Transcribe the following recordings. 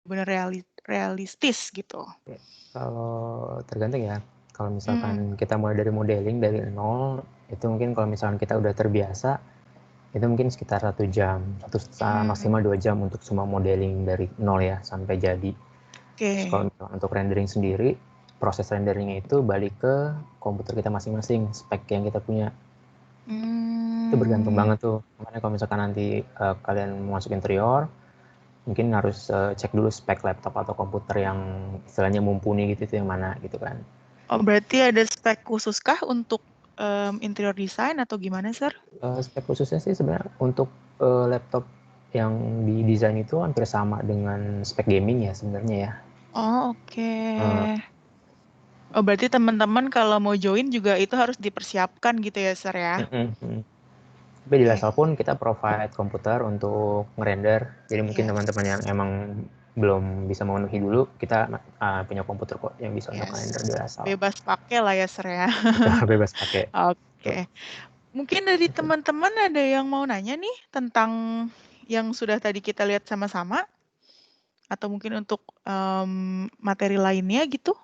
benar realistis gitu? Ya, kalau tergantung ya. Kalau Mhm. misalkan kita mulai dari modeling dari nol, itu mungkin kalau misalkan kita udah terbiasa, itu mungkin sekitar 1 jam, maksimal 2 jam untuk semua modeling dari nol ya sampai jadi. Terus kalau Oke. misalkan untuk rendering sendiri, proses renderingnya itu balik ke komputer kita masing-masing, spek yang kita punya. Itu bergantung banget tuh. Makanya kalau misalkan nanti kalian mau masuk interior, mungkin harus cek dulu spek laptop atau komputer yang istilahnya mumpuni gitu itu yang mana gitu kan. Oh, berarti ada spek khususkah untuk interior design atau gimana, Sir? Spek khususnya sih sebenarnya untuk laptop yang di desain itu hampir sama dengan spek gaming ya sebenarnya ya. Oh, oke. Oh, berarti teman-teman kalau mau join juga itu harus dipersiapkan gitu ya, Sir ya? Tapi di Oke. Lasal pun kita provide komputer untuk ngerender. Jadi mungkin teman-teman yang Yes. emang belum bisa memenuhi dulu, kita punya komputer kok yang bisa untuk ngerender di Yes. Lasal. Bebas pakai lah ya, Sir ya. Bebas pakai. Tuh. Oke. Mungkin dari teman-teman ada yang mau nanya nih tentang yang sudah tadi kita lihat sama-sama? Atau mungkin untuk materi lainnya gitu?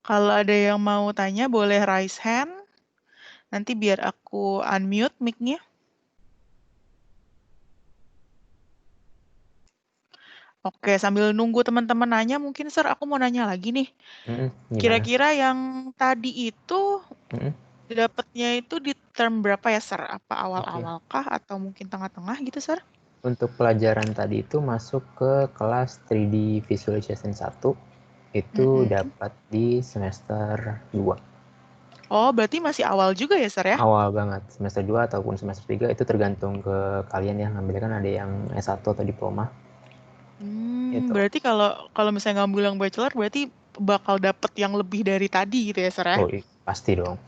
Kalau ada yang mau tanya boleh raise hand. Nanti biar aku unmute mic-nya. Oke, sambil nunggu teman-teman nanya, mungkin Sir aku mau nanya lagi nih. Gimana? Kira-kira yang tadi itu dapatnya itu di term berapa ya, Sir? Apa awal-awal kah atau mungkin tengah-tengah gitu, Sir? Untuk pelajaran tadi itu masuk ke kelas 3D Visualization 1, itu dapat di semester 2. Oh, berarti masih awal juga ya, Sir ya? Awal banget, semester 2 ataupun semester 3 itu tergantung ke kalian ya, ngambilnya kan ada yang S1 atau diploma. Gitu. Berarti kalau misalnya ngambil yang bachelor, berarti bakal dapet yang lebih dari tadi gitu ya, Sir ya? Oh, pasti dong.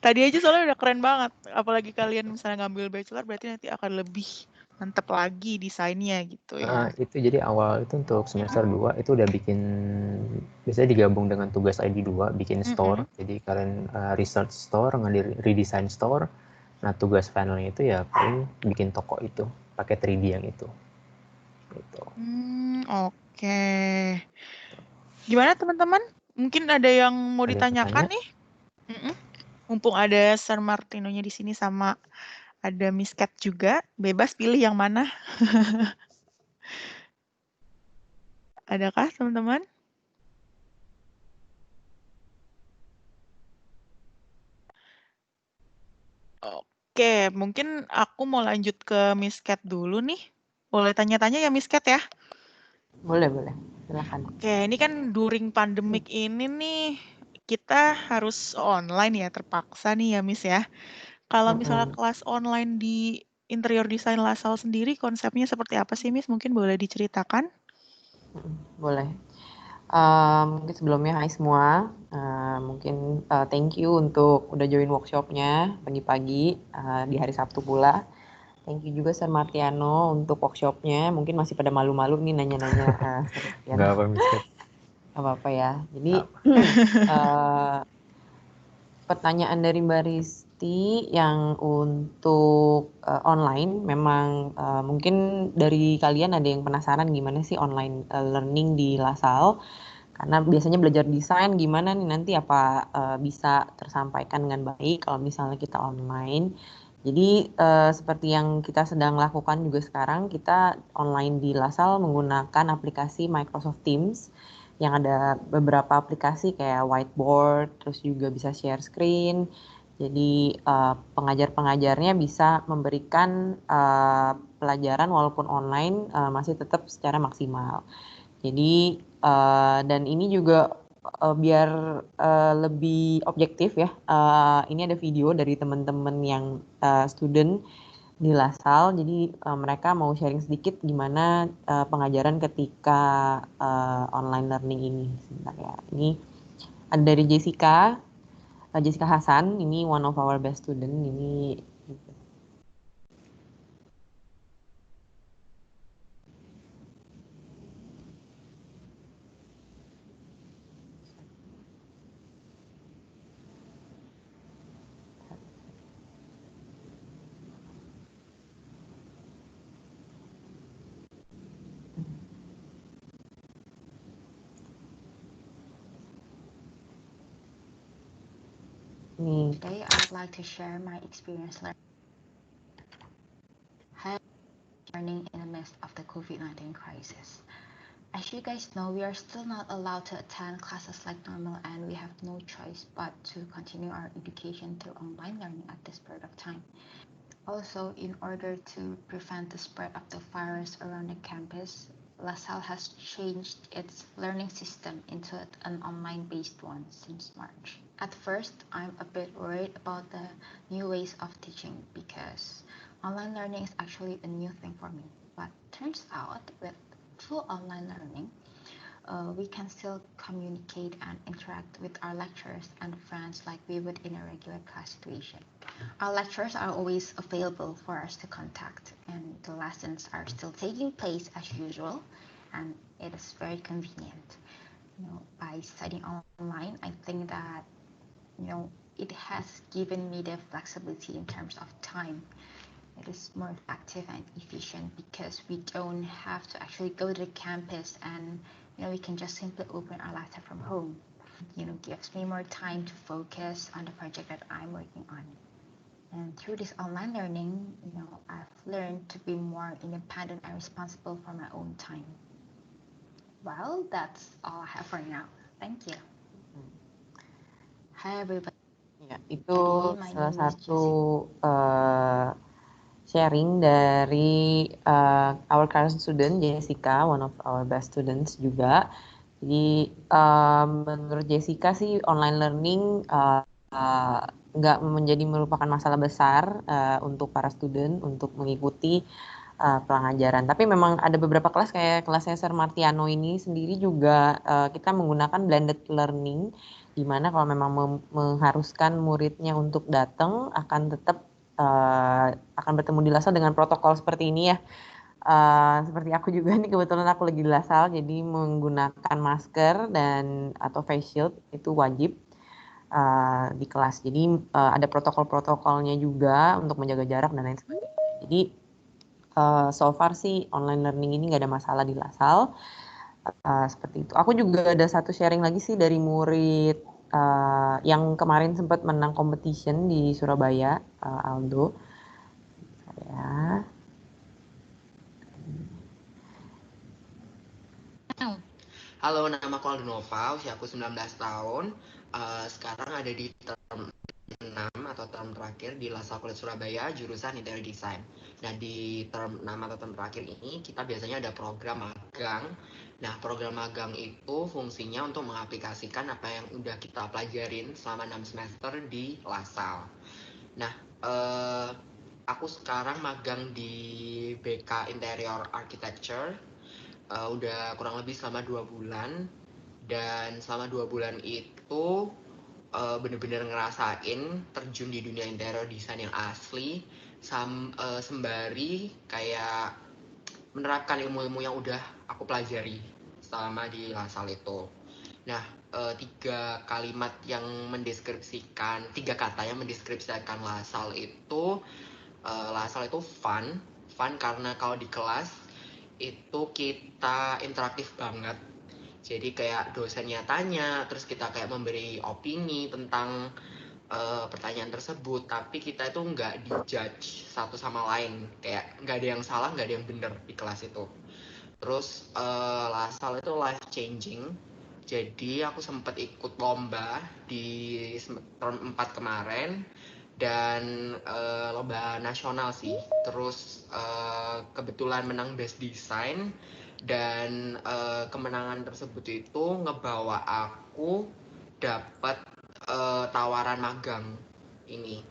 Tadi aja soalnya udah keren banget. Apalagi kalian misalnya ngambil bachelor, berarti nanti akan lebih mantep lagi desainnya gitu ya. Itu jadi awal itu untuk semester 2 itu udah bikin, biasanya digabung dengan tugas ID2, bikin store. Jadi kalian research store, redesign store. Nah, tugas finalnya itu ya paling bikin toko itu, pakai 3D yang itu. Gitu. Oke. Gimana teman-teman? Mungkin ada yang mau Ada yang ditanyakan bertanya? nih? Mumpung ada Sir Martinonya di sini sama ada Miss Cat juga, bebas pilih yang mana. Adakah teman-teman? Oke, mungkin aku mau lanjut ke Miss Cat dulu nih. Boleh tanya-tanya ya Miss Cat ya? Boleh, silakan. Oke, ini kan during pandemic ini nih kita harus online ya, terpaksa nih ya Miss ya. Kalau misalnya kelas online di interior design Lasal sendiri konsepnya seperti apa sih Miss? Mungkin boleh diceritakan? Boleh. Mungkin sebelumnya hai semua. Mungkin thank you untuk udah join workshopnya pagi-pagi di hari Sabtu pula. Thank you juga Sir Martiano untuk workshopnya. Mungkin masih pada malu-malu nih nanya-nanya. Nggak apa, Miss Kat. Gak apa-apa ya. Jadi pertanyaan dari Mbak Risti yang untuk online, memang mungkin dari kalian ada yang penasaran gimana sih online learning di Lasal. Karena biasanya belajar desain gimana nih nanti apa bisa tersampaikan dengan baik kalau misalnya kita online. Jadi seperti yang kita sedang lakukan juga sekarang, kita online di Lasal menggunakan aplikasi Microsoft Teams yang ada beberapa aplikasi kayak whiteboard, terus juga bisa share screen. Jadi pengajar-pengajarnya bisa memberikan pelajaran walaupun online masih tetap secara maksimal. Jadi dan ini juga biar lebih objektif ya. Ini ada video dari teman-teman yang student di Lasal. Jadi mereka mau sharing sedikit gimana pengajaran ketika online learning ini. Sebentar ya. Ini ada dari Jessica Hasan. Ini one of our best student. Ini nih. Today I would like to share my experience learning in the midst of the COVID-19 crisis. As you guys know, we are still not allowed to attend classes like normal, and we have no choice but to continue our education through online learning at this period of time. Also, in order to prevent the spread of the virus around the campus, LaSalle has changed its learning system into an online-based one since March. At first, I'm a bit worried about the new ways of teaching because online learning is actually a new thing for me. But turns out with full online learning, we can still communicate and interact with our lecturers and friends like we would in a regular class situation. Our lecturers are always available for us to contact, and the lessons are still taking place as usual, and it is very convenient. By studying online, I think that it has given me the flexibility in terms of time. It is more effective and efficient because we don't have to actually go to the campus, and we can just simply open our laptop from home. Gives me more time to focus on the project that I'm working on. And through this online learning, I've learned to be more independent and responsible for my own time. Well, that's all I have for now. Thank you. Hi everybody. Ya, itu salah satu sharing dari our current student Jessica, one of our best students juga. Jadi menurut Jessica sih online learning nggak menjadi merupakan masalah besar untuk para student untuk mengikuti pelajaran. Tapi memang ada beberapa kelas kayak kelasnya Sir Martiano ini sendiri juga kita menggunakan blended learning, di mana kalau memang mengharuskan muridnya untuk datang akan tetap akan bertemu di LaSalle dengan protokol seperti ini ya. Seperti aku juga nih, kebetulan aku lagi di LaSalle, jadi menggunakan masker atau face shield itu wajib di kelas. Jadi ada protokol-protokolnya juga untuk menjaga jarak dan lain sebagainya. Jadi so far sih online learning ini nggak ada masalah di LaSalle. Seperti itu. Aku juga ada satu sharing lagi sih dari murid yang kemarin sempat menang competition di Surabaya, Aldo. Ya. Halo, nama aku Aldo Nova, usia aku 19 tahun. Sekarang ada di term 6 atau term terakhir di LaSalle College Surabaya, jurusan Interior Design. Nah, di term 6 atau term terakhir ini, kita biasanya ada program magang. Nah, program magang itu fungsinya untuk mengaplikasikan apa yang udah kita pelajarin selama 6 semester di LaSalle. Nah, aku sekarang magang di BK Interior Architecture. Udah kurang lebih selama 2 bulan, dan selama 2 bulan itu bener-bener ngerasain terjun di dunia interior design yang asli, sembari kayak menerapkan ilmu-ilmu yang udah aku pelajari selama di LaSalle itu. Nah, 3 kata yang mendeskripsikan LaSalle itu, LaSalle itu fun karena kalau di kelas itu kita interaktif banget. Jadi kayak dosennya tanya, terus kita kayak memberi opini tentang pertanyaan tersebut, tapi kita itu nggak dijudge satu sama lain, kayak nggak ada yang salah, nggak ada yang benar di kelas itu. Terus LaSalle itu life changing. Jadi aku sempat ikut lomba di term 4 kemarin, dan lomba nasional sih. Terus kebetulan menang Best Design, dan kemenangan tersebut itu ngebawa aku dapat tawaran magang ini.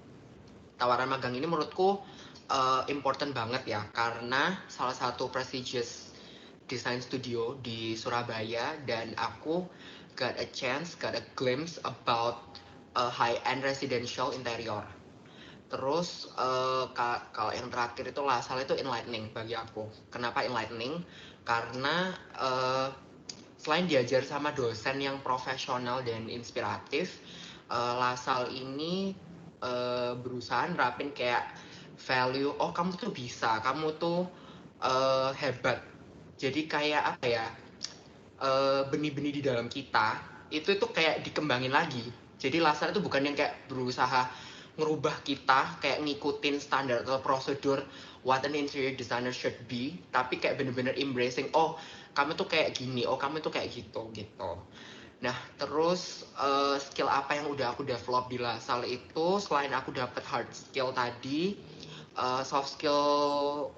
Tawaran magang ini menurutku important banget ya, karena salah satu prestigious design studio di Surabaya, dan aku got a glimpse about high-end residential interior. Terus kalau yang terakhir itu LaSalle itu enlightening bagi aku. Kenapa enlightening? Karena selain diajar sama dosen yang profesional dan inspiratif, LaSalle ini berusaha nerapin kayak value, oh kamu tuh bisa, kamu tuh hebat. Jadi kayak apa ya, benih-benih di dalam kita itu kayak dikembangin lagi. Jadi LaSalle itu bukan yang kayak berusaha ngerubah kita kayak ngikutin standar atau prosedur what an interior designer should be, tapi kayak bener-bener embracing, oh kamu tuh kayak gini, oh kamu tuh kayak gitu. Nah terus skill apa yang udah aku develop di LaSalle itu, selain aku dapet hard skill tadi, soft skill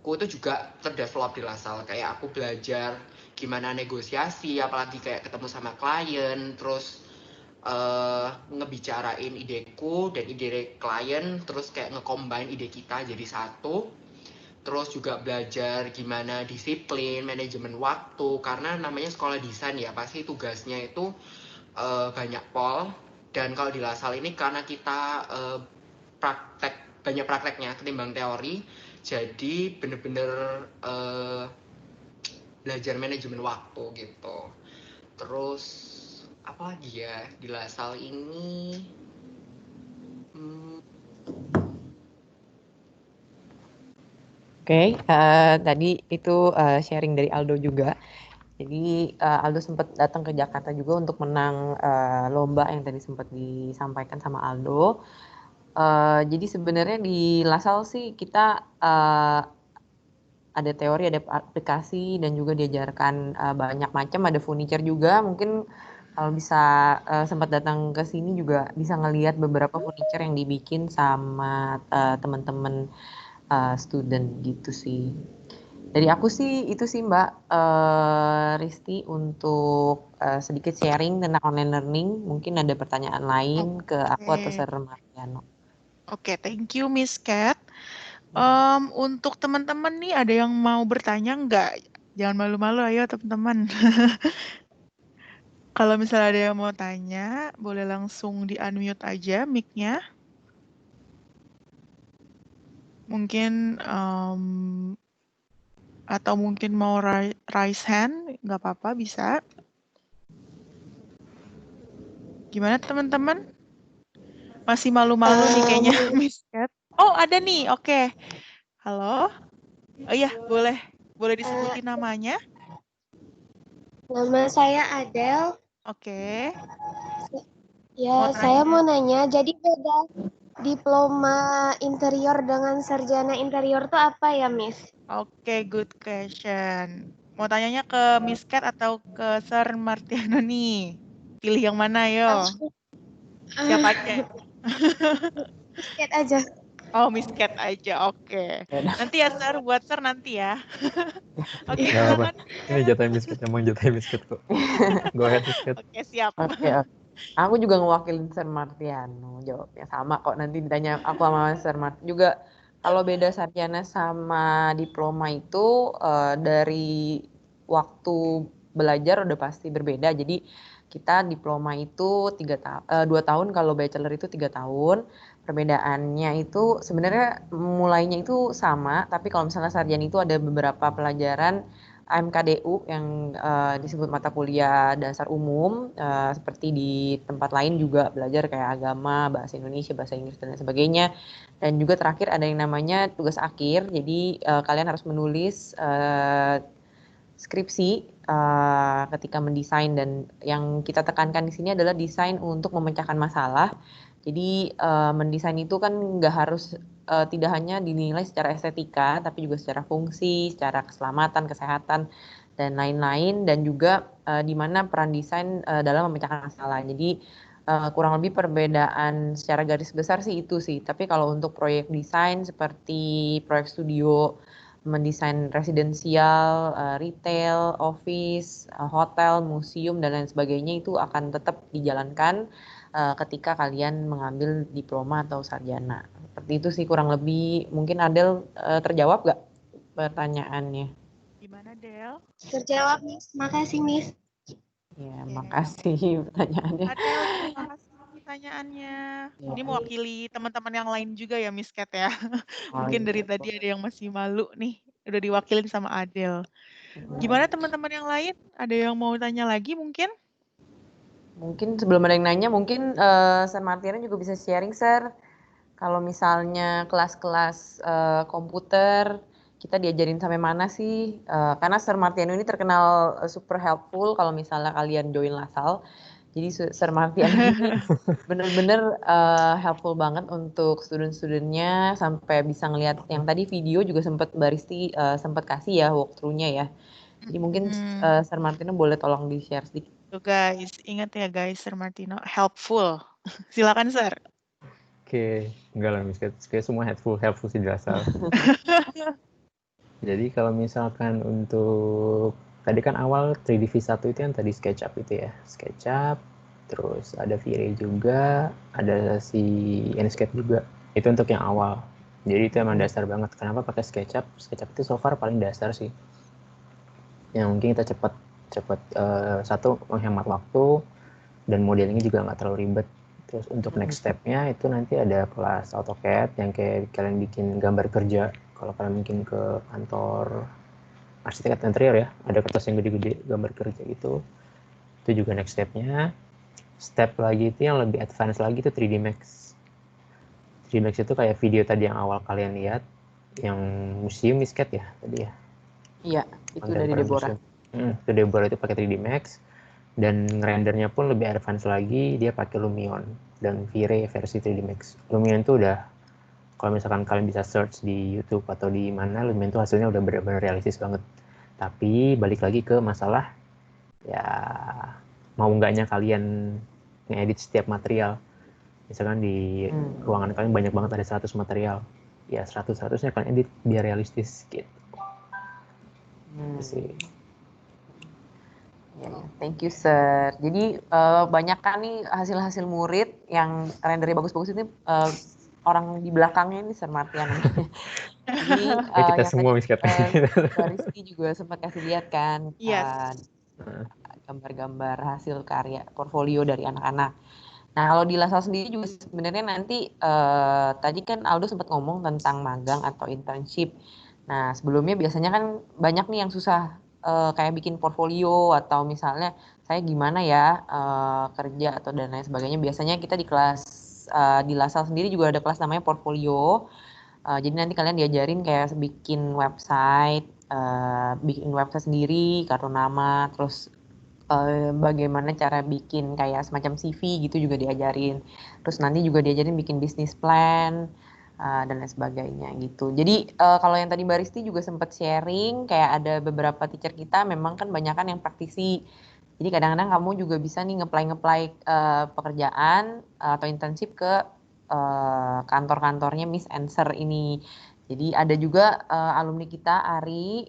itu juga terdevelop di LaSalle. Kayak aku belajar gimana negosiasi, apalagi kayak ketemu sama klien, terus ngebicarain ideku dan ide klien, terus kayak ngecombine ide kita jadi satu. Terus juga belajar gimana disiplin, manajemen waktu, karena namanya sekolah desain ya, pasti tugasnya itu banyak pol. Dan kalau di LaSalle ini karena kita banyak prakteknya ketimbang teori, jadi bener-bener belajar manajemen waktu gitu. Terus apa lagi ya di LaSalle ini? Oke, tadi itu sharing dari Aldo juga. Jadi Aldo sempat datang ke Jakarta juga untuk menang lomba yang tadi sempat disampaikan sama Aldo. Jadi sebenarnya di LaSalle sih kita ada teori, ada aplikasi, dan juga diajarkan banyak macam. Ada furniture juga. Mungkin kalau bisa sempat datang ke sini juga bisa ngelihat beberapa furniture yang dibikin sama teman-teman student gitu sih. Dari aku sih itu sih Mbak Risti untuk sedikit sharing tentang online learning. Mungkin ada pertanyaan lain ke aku atau Sir Mariano. Oke, thank you Miss Cat. Untuk teman-teman nih ada yang mau bertanya nggak? Jangan malu-malu, ayo teman-teman. Kalau misalnya ada yang mau tanya, boleh langsung di-unmute aja mic-nya. Mungkin atau mungkin mau raise hand, nggak apa-apa, bisa. Gimana teman-teman? Masih malu-malu nih kayaknya Miss Cat. Oh, ada nih. Oke. Halo. Oh iya, boleh disebutin namanya. Nama saya Adel. Oke. Ya, saya mau nanya, jadi beda diploma interior dengan sarjana interior itu apa ya, Miss? Oke, good question. Mau tanyanya ke Miss Cat atau ke Sir Martiano nih? Pilih yang mana, yo? Siapa aja? Miss Cat aja. Oh, Miss Cat aja, oke. Nanti ya, Sir. Buat Sir nanti ya. Oke, silakan. Ini jatah Miss Cat, emang jatah Miss Cat kok. Go ahead, Miss Cat. Oke, siap. Oke. Aku juga ngewakilin Sir Martiano, jawabnya sama kok. Nanti ditanya aku sama Sir Martiano juga. Kalau beda sarjana sama diploma itu dari waktu belajar udah pasti berbeda. Jadi kita diploma itu 2 tahun, kalau bachelor itu 3 tahun. Perbedaannya itu sebenarnya mulainya itu sama, tapi kalau misalnya sarjana itu ada beberapa pelajaran AMKDU yang disebut mata kuliah dasar umum, seperti di tempat lain juga belajar kayak agama, bahasa Indonesia, bahasa Inggris, dan sebagainya. Dan juga terakhir ada yang namanya tugas akhir, jadi kalian harus menulis skripsi ketika mendesain, dan yang kita tekankan di sini adalah desain untuk memecahkan masalah. Jadi mendesain itu kan nggak harus tidak hanya dinilai secara estetika, tapi juga secara fungsi, secara keselamatan, kesehatan, dan lain-lain, dan juga di mana peran desain dalam memecahkan masalah. Jadi kurang lebih perbedaan secara garis besar sih itu sih. Tapi kalau untuk proyek desain seperti proyek studio, mendesain residensial, retail, office, hotel, museum, dan lain sebagainya itu akan tetap dijalankan ketika kalian mengambil diploma atau sarjana. Seperti itu sih kurang lebih. Mungkin Adel terjawab nggak pertanyaannya? Gimana, Del? Terjawab, Miss. Makasih, Miss. Ya, makasih pertanyaannya. Adel, terima kasih pertanyaannya. Ini mewakili teman-teman yang lain juga ya, Miss Cat ya. Mungkin dari tadi ada yang masih malu nih, udah diwakilin sama Adel. Gimana teman-teman yang lain? Ada yang mau tanya lagi mungkin? Mungkin sebelum ada yang nanya, mungkin Sir Martiano juga bisa sharing, Sir. Kalau misalnya kelas-kelas komputer, kita diajarin sampai mana sih? Karena Sir Martiano ini terkenal super helpful kalau misalnya kalian join LaSalle. Jadi Sir Martian ini bener-bener helpful banget untuk student-studentnya sampai bisa ngelihat yang tadi video juga sempat Mbak Risti sempat kasih ya walkthrough-nya ya. Jadi mungkin Sir Martino boleh tolong di-share sedikit. Tuh guys, ingat ya guys, Sir Martino helpful. Silakan Sir. Oke, enggak lah Miss, kayak semua helpful sih dirasa. Jadi kalau misalkan untuk tadi kan awal 3D V1 itu yang tadi SketchUp itu ya, SketchUp, terus ada V-Ray juga, ada si Enscape juga. Itu untuk yang awal. Jadi itu emang dasar banget. Kenapa pakai SketchUp? SketchUp itu so far paling dasar sih. Yang mungkin kita cepat satu menghemat waktu dan modelingnya juga nggak terlalu ribet. Terus untuk next step-nya itu nanti ada kelas AutoCAD yang kayak kalian bikin gambar kerja. Kalau kalian mungkin ke kantor arsitek interior ya, ada kertas yang gede-gede gambar kerja gitu. Itu juga next step-nya. Step lagi itu yang lebih advance lagi itu 3D Max. 3D Max itu kayak video tadi yang awal kalian lihat, yang museum misket ya tadi ya. Iya, itu dari Deborah. Itu Deborah itu pakai 3D Max. Dan rendernya pun lebih advance lagi, dia pakai Lumion dan V-Ray versi 3D Max. Lumion itu udah, kalau misalkan kalian bisa search di YouTube atau di mana, Lumion itu hasilnya udah benar-benar realistis banget. Tapi balik lagi ke masalah, ya mau nggaknya kalian ngedit setiap material. Misalkan di ruangan kalian banyak banget ada 100 material. Ya 100-100-nya kalian edit biar realistis gitu. Sih. Ya, thank you Sir. Jadi banyak kan nih hasil-hasil murid yang rendernya bagus-bagus ini orang di belakangnya ini Sir Martian. Jadi kita yang semua tadi Mbak Rizky juga sempat kasih lihat kan gambar-gambar hasil karya portfolio dari anak-anak. Nah kalau di LaSalle sendiri juga sebenarnya nanti tadi kan Aldo sempat ngomong tentang magang atau internship. Nah sebelumnya biasanya kan banyak nih yang susah kayak bikin portfolio atau misalnya saya gimana ya kerja atau dan lain sebagainya. Biasanya kita di kelas di LaSalle sendiri juga ada kelas namanya portfolio. Jadi nanti kalian diajarin kayak bikin website sendiri, kartu nama, terus bagaimana cara bikin kayak semacam CV gitu juga diajarin. Terus nanti juga diajarin bikin bisnis plan dan lain sebagainya gitu. Jadi kalau yang tadi Mbak Risti juga sempat sharing kayak ada beberapa teacher kita memang kan banyakan yang praktisi. Jadi kadang-kadang kamu juga bisa nih nge-apply pekerjaan atau internship ke kantor-kantornya Miss Answer ini. Jadi ada juga alumni kita Ari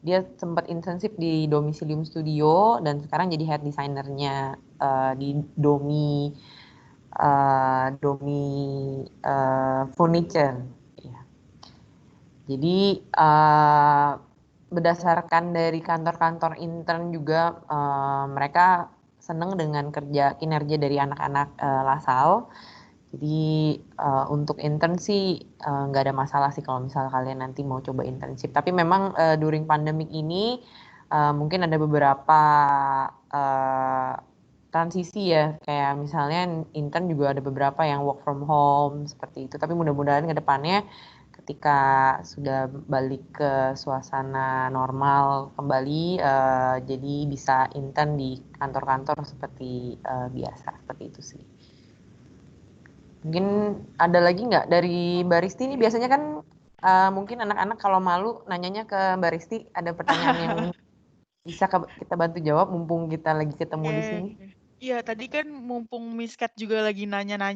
dia sempat internship di Domicilium Studio dan sekarang jadi head designernya di Domi Furniture. Ya. Jadi berdasarkan dari kantor-kantor intern juga mereka seneng dengan kinerja dari anak-anak LaSalle. Jadi untuk intern sih nggak ada masalah sih kalau misalnya kalian nanti mau coba internship. Tapi memang during pandemic ini mungkin ada beberapa transisi ya. Kayak misalnya intern juga ada beberapa yang work from home seperti itu. Tapi mudah-mudahan ke depannya ketika sudah balik ke suasana normal kembali jadi bisa intern di kantor-kantor seperti biasa. Seperti itu sih. Mungkin ada lagi nggak dari Mbak Risti ini biasanya kan mungkin anak-anak kalau malu nanyanya ke Mbak Risti ada pertanyaan yang bisa kita bantu jawab mumpung kita lagi ketemu di sini. Iya tadi kan mumpung Miss Cat juga lagi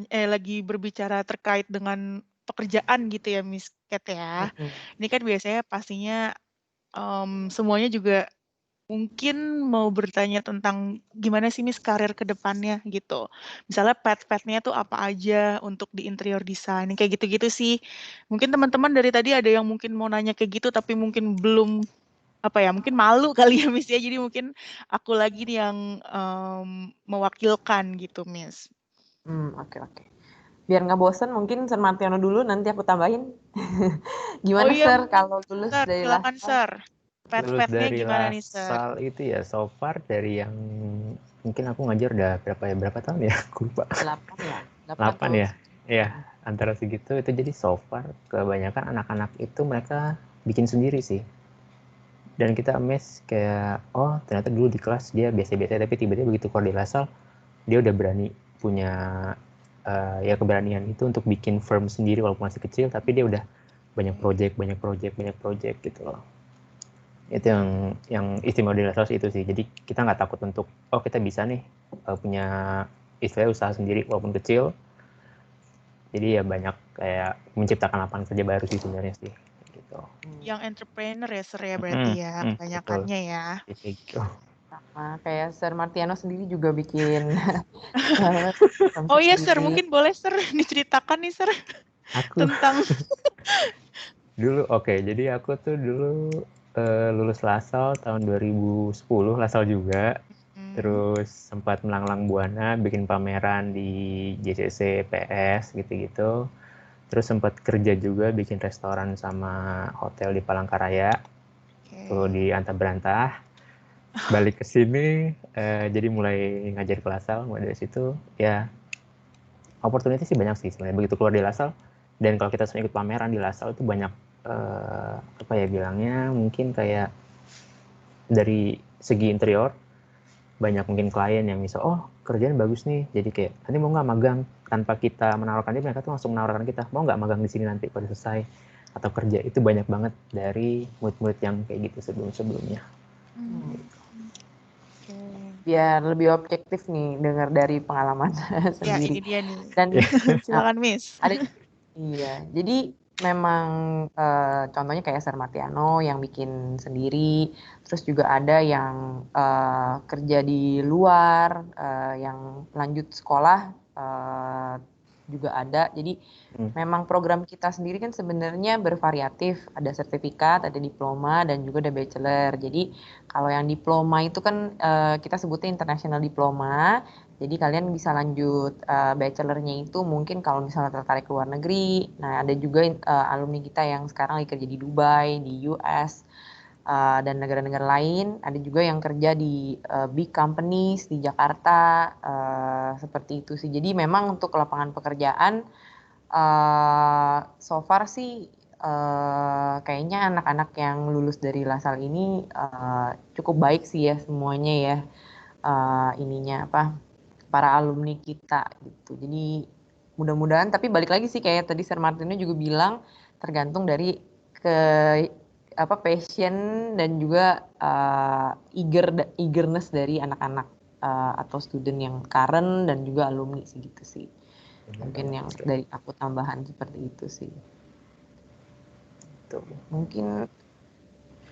lagi berbicara terkait dengan pekerjaan gitu ya Miss Cat ya. Ini kan biasanya pastinya semuanya juga mungkin mau bertanya tentang gimana sih Miss karir ke depannya gitu. Misalnya path-nya tuh apa aja untuk di interior design, kayak gitu-gitu sih. Mungkin teman-teman dari tadi ada yang mungkin mau nanya kayak gitu tapi mungkin belum mungkin malu kali ya Miss ya. Jadi mungkin aku lagi yang mewakilkan gitu Miss. Oke. Biar nggak bosen mungkin Sir Martiano dulu nanti aku tambahin. Gimana Sir kalau lulus dari silakan Sir. Lulus dari gimana nih, Sir? LaSalle itu ya so far dari yang mungkin aku ngajar udah berapa tahun ya, aku lupa. 8 ya? 8 ya? Iya, antara segitu itu jadi so far kebanyakan anak-anak itu mereka bikin sendiri sih. Dan kita amazed kayak, oh ternyata dulu di kelas dia biasa-biasa, tapi tiba-tiba begitu keluar di Lasal, dia udah berani punya ya keberanian itu untuk bikin firm sendiri walaupun masih kecil, tapi dia udah banyak project gitu loh. Itu yang istimewa di Lasal itu sih. Jadi kita nggak takut untuk, oh kita bisa nih punya istilahnya usaha sendiri walaupun kecil. Jadi ya banyak kayak menciptakan lapangan kerja baru sih sebenarnya sih. Gitu. Yang entrepreneur ya Sir ya berarti ya kebanyakannya ya. Gitu. Sama kayak Sir Martiano sendiri juga bikin. Oh iya Sir, mungkin boleh Sir diceritakan nih Sir tentang dulu jadi aku tuh dulu lulus Lasal tahun 2010, Lasal juga. Terus sempat melanglang buana bikin pameran di JCC, PS gitu-gitu. Terus sempat kerja juga bikin restoran sama hotel di Palangkaraya. Tuh di Antah Berantah. Balik ke sini jadi mulai ngajar ke Lasal. Mulai dari situ ya opportunity sih banyak sih sebenarnya begitu keluar di Lasal. Dan kalau kita sering ikut pameran di Lasal itu banyak apa ya bilangnya, mungkin kayak dari segi interior banyak mungkin klien yang misal, oh kerjaan bagus nih, jadi kayak nanti mau nggak magang, tanpa kita menawarkan dia, mereka tuh langsung menawarkan kita, mau nggak magang di sini nanti pada selesai atau kerja. Itu banyak banget dari murid-murid yang kayak gitu sebelumnya. Biar lebih objektif nih dengar dari pengalaman sendiri. Ya ini dia nih. Dan silakan Miss. Iya, jadi memang contohnya kayak Sir Martiano yang bikin sendiri, terus juga ada yang kerja di luar, yang lanjut sekolah juga ada. Jadi memang program kita sendiri kan sebenarnya bervariatif, ada sertifikat, ada diploma, dan juga ada bachelor. Jadi kalau yang diploma itu kan kita sebutnya international diploma. Jadi kalian bisa lanjut bachelornya itu mungkin kalau misalnya tertarik ke luar negeri. Nah ada juga alumni kita yang sekarang lagi kerja di Dubai, di US, dan negara-negara lain. Ada juga yang kerja di big companies di Jakarta, seperti itu sih. Jadi memang untuk lapangan pekerjaan so far sih kayaknya anak-anak yang lulus dari Lasal ini cukup baik sih ya semuanya ya, ininya para alumni kita gitu. Jadi mudah-mudahan, tapi balik lagi sih kayak tadi Sir Martino juga bilang, tergantung dari passion dan juga eagerness dari anak-anak atau student yang current dan juga alumni sih gitu sih. Mungkin yang dari aku tambahan seperti itu sih. Mungkin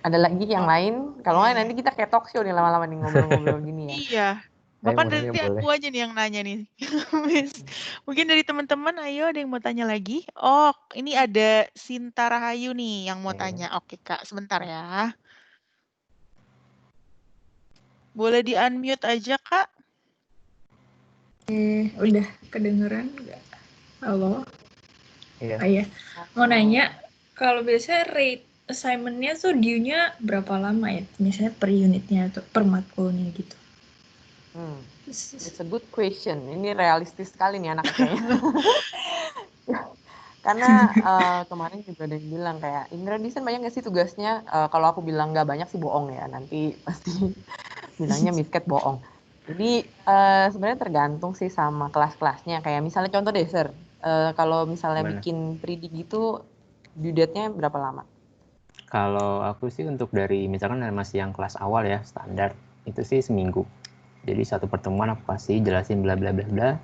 ada lagi yang lain. Kalau nggak nanti kita kayak talk show nih lama-lama nih ngobrol-ngobrol gini ya. Iya. Bahkan dari aku aja nih yang nanya nih. Mungkin dari teman-teman, ayo ada yang mau tanya lagi? Oh, ini ada Sinta Rahayu nih yang mau tanya. Oke Kak, sebentar ya. Boleh di-unmute aja Kak? Udah kedengeran nggak? Halo? Iya. Iya. Mau nanya, kalau biasanya rate assignment-nya tuh due-nya berapa lama ya? Misalnya per unitnya atau per matkulnya gitu. It's a good question. Ini realistis sekali nih anaknya. Karena kemarin juga ada yang bilang kayak, Indra desain banyak nggak sih tugasnya? Kalau aku bilang nggak banyak sih bohong ya. Nanti pasti bilangnya misket bohong. Jadi sebenarnya tergantung sih sama kelas-kelasnya. Kayak misalnya contoh deh, Sir. Kalau misalnya bikin pre-dig gitu, due date-nya berapa lama? Kalau aku sih untuk dari misalkan masih yang kelas awal ya, standar, itu sih seminggu. Jadi satu pertemuan aku kasih jelasin bla bla bla bla.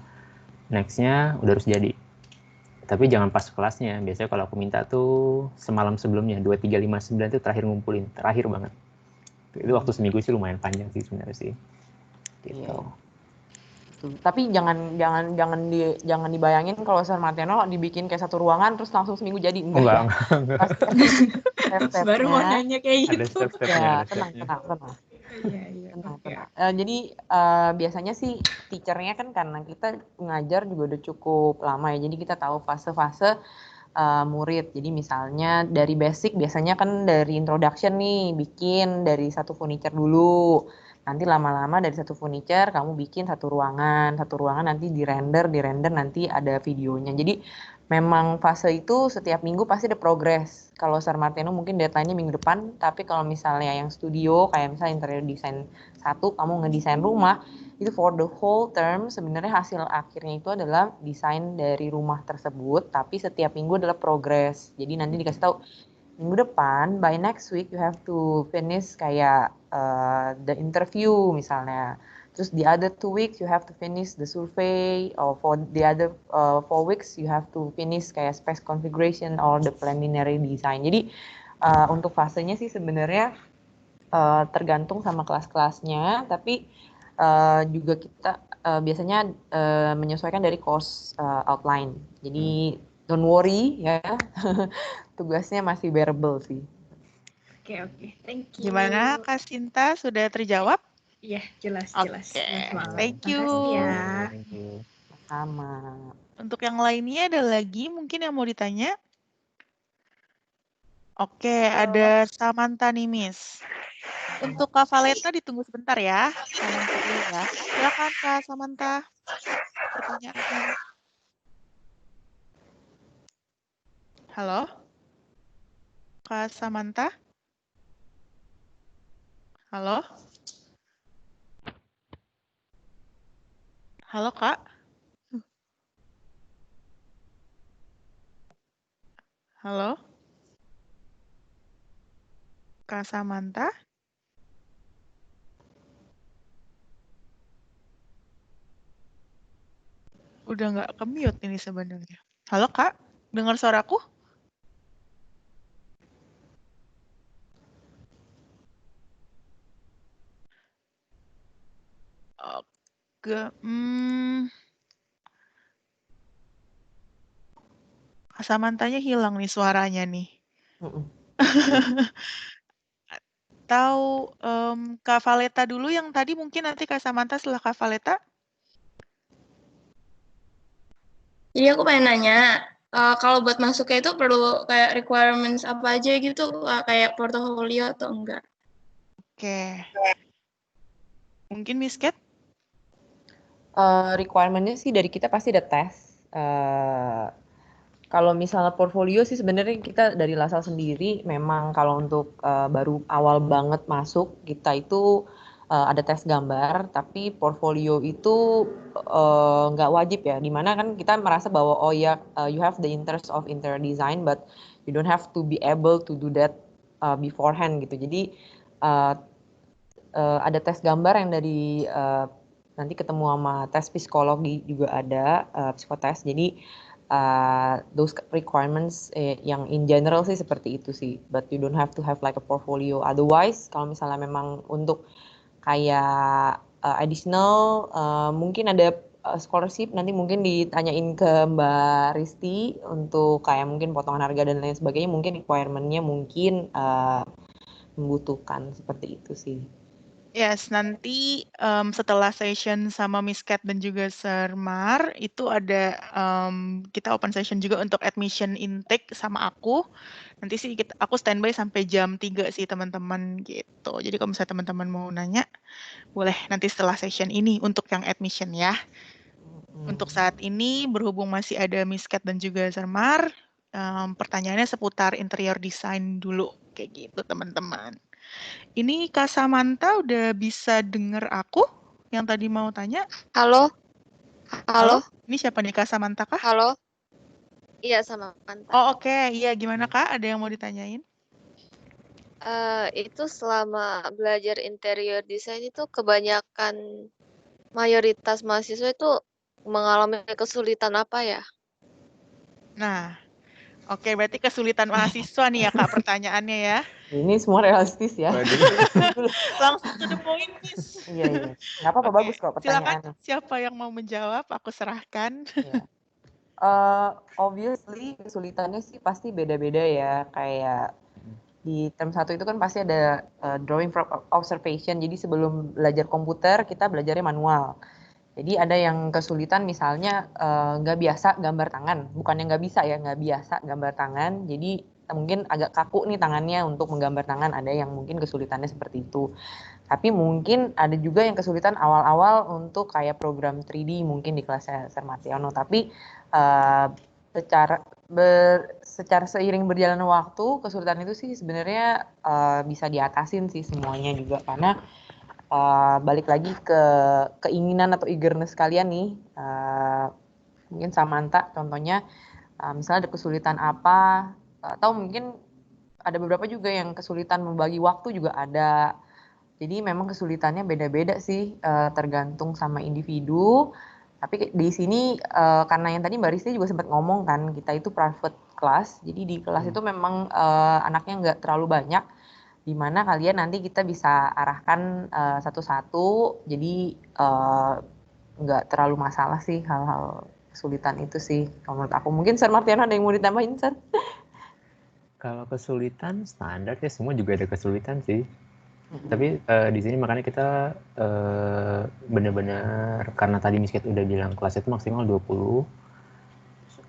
Next-nya udah harus jadi. Tapi jangan pas kelasnya. Biasanya kalau aku minta tuh semalam sebelumnya 2, 3, 5, 9 itu terakhir ngumpulin, terakhir banget. Itu waktu seminggu sih lumayan panjang sih sebenarnya sih. Gitu. Yeah. Tapi jangan dibayangin kalau Sir Martiano dibikin kayak satu ruangan terus langsung seminggu jadi. Enggak. Baru mau nanya kayak gitu. Ada step-stepnya. Tenang. Tenang. Jadi biasanya sih teachernya kan karena kita ngajar juga udah cukup lama ya. Jadi kita tahu fase-fase murid. Jadi misalnya dari basic biasanya kan dari introduction nih bikin dari satu furniture dulu. Nanti lama-lama dari satu furniture kamu bikin satu ruangan nanti di render nanti ada videonya. Jadi memang fase itu setiap minggu pasti ada progres. Kalau Sir Martiano mungkin deadline-nya minggu depan, tapi kalau misalnya yang studio, kayak misalnya interior design 1, kamu ngedesain rumah, itu for the whole term sebenarnya hasil akhirnya itu adalah desain dari rumah tersebut, tapi setiap minggu adalah progres. Jadi nanti dikasih tahu, minggu depan, by next week you have to finish kayak the interview misalnya. Terus the other 2 weeks you have to finish the survey, or for the other 4 weeks you have to finish kayak space configuration or the preliminary design. Jadi untuk fasenya sih sebenarnya tergantung sama kelas-kelasnya, tapi juga kita biasanya menyesuaikan dari course outline. Jadi don't worry ya, tugasnya masih bearable sih. Oke, thank you. Gimana Kak Sinta, sudah terjawab? Iya, jelas. Oke, Jelas banget. thank you. Makasih ya. Thank you. Sama. Untuk yang lainnya ada lagi mungkin yang mau ditanya? Oke, ada Samantha nih, Miss. Untuk Kak Valeta ditunggu sebentar ya. Samantha dulu ya. Silakan Kak Samantha. Pertanyaannya. Halo? Kak Samantha? Halo? Halo, Kak? Halo? Kak Samantha? Udah nggak ke-mute ini sebenarnya. Halo, Kak? Dengar suaraku? Oke. Kak Samantanya hilang nih suaranya nih. Atau Kak Valeta dulu yang tadi, mungkin nanti Kak Samantha setelah Kak Valeta. Jadi aku pengen nanya, kalau buat masuknya itu perlu kayak requirements apa aja gitu, kayak portofolio atau enggak? Oke. Mungkin Miss Kat? Requirement-nya sih dari kita pasti ada tes. Kalau misalnya portfolio sih sebenarnya kita dari LaSalle sendiri memang kalau untuk baru awal banget masuk kita itu ada tes gambar, tapi portfolio itu nggak wajib ya. Dimana kan kita merasa bahwa oh ya you have the interest of interior design, but you don't have to be able to do that beforehand gitu. Jadi ada tes gambar yang dari nanti ketemu sama tes psikologi juga ada psikotes. Jadi those requirements yang in general sih seperti itu sih, but you don't have to have like a portfolio. Otherwise kalau misalnya memang untuk kayak additional mungkin ada scholarship, nanti mungkin ditanyain ke Mbak Risti untuk kayak mungkin potongan harga dan lain sebagainya, mungkin requirement-nya mungkin membutuhkan seperti itu sih. Yes, nanti setelah session sama Miss Kat dan juga Sir Mar, itu ada kita open session juga untuk admission intake sama aku. Nanti sih aku standby sampai jam 3 sih teman-teman gitu. Jadi kalau misalnya teman-teman mau nanya, boleh nanti setelah session ini untuk yang admission ya. Untuk saat ini berhubung masih ada Miss Kat dan juga Sir Mar, pertanyaannya seputar interior design dulu kayak gitu teman-teman. Ini Kak Samantha udah bisa dengar aku yang tadi mau tanya? Halo? Halo? Ini siapa nih, Kak Samantha kah? Halo? Iya, Samantha. Oh oke, iya gimana Kak? Ada yang mau ditanyain? Itu selama belajar interior design itu kebanyakan mayoritas mahasiswa itu mengalami kesulitan apa ya? Nah, oke berarti kesulitan mahasiswa nih ya Kak pertanyaannya ya. Ini semua realistis ya. Langsung to the point, Miss. Iya. Nggak apa-apa, bagus kok pertanyaannya. Silakan, siapa yang mau menjawab? Aku serahkan. Yeah. Obviously kesulitannya sih pasti beda-beda ya. Kayak di term 1 itu kan pasti ada drawing from observation. Jadi sebelum belajar komputer kita belajarnya manual. Jadi ada yang kesulitan misalnya nggak biasa gambar tangan. Bukannya nggak bisa ya, nggak biasa gambar tangan. Jadi mungkin agak kaku nih tangannya untuk menggambar tangan. Ada yang mungkin kesulitannya seperti itu. Tapi mungkin ada juga yang kesulitan awal-awal untuk kayak program 3D mungkin di kelasnya Sir Martiano. Tapi secara seiring berjalannya waktu, kesulitan itu sih sebenarnya bisa diatasin sih semuanya juga, karena balik lagi ke keinginan atau eagerness kalian nih. Mungkin Samantha contohnya, misalnya ada kesulitan apa, atau mungkin ada beberapa juga yang kesulitan membagi waktu juga ada. Jadi memang kesulitannya beda-beda sih, tergantung sama individu. Tapi di sini karena yang tadi Mbak Risti juga sempat ngomong kan, kita itu private class, jadi di kelas itu memang anaknya nggak terlalu banyak, di mana kalian nanti kita bisa arahkan satu-satu, jadi nggak terlalu masalah sih hal-hal kesulitan itu sih kalau menurut aku. Mungkin Sir Martiano ada yang mau ditambahin, Sir? Kalau kesulitan standar ya, semua juga ada kesulitan sih. Tapi di sini makanya kita benar-benar, karena tadi Miss Kate udah bilang kelas itu maksimal 20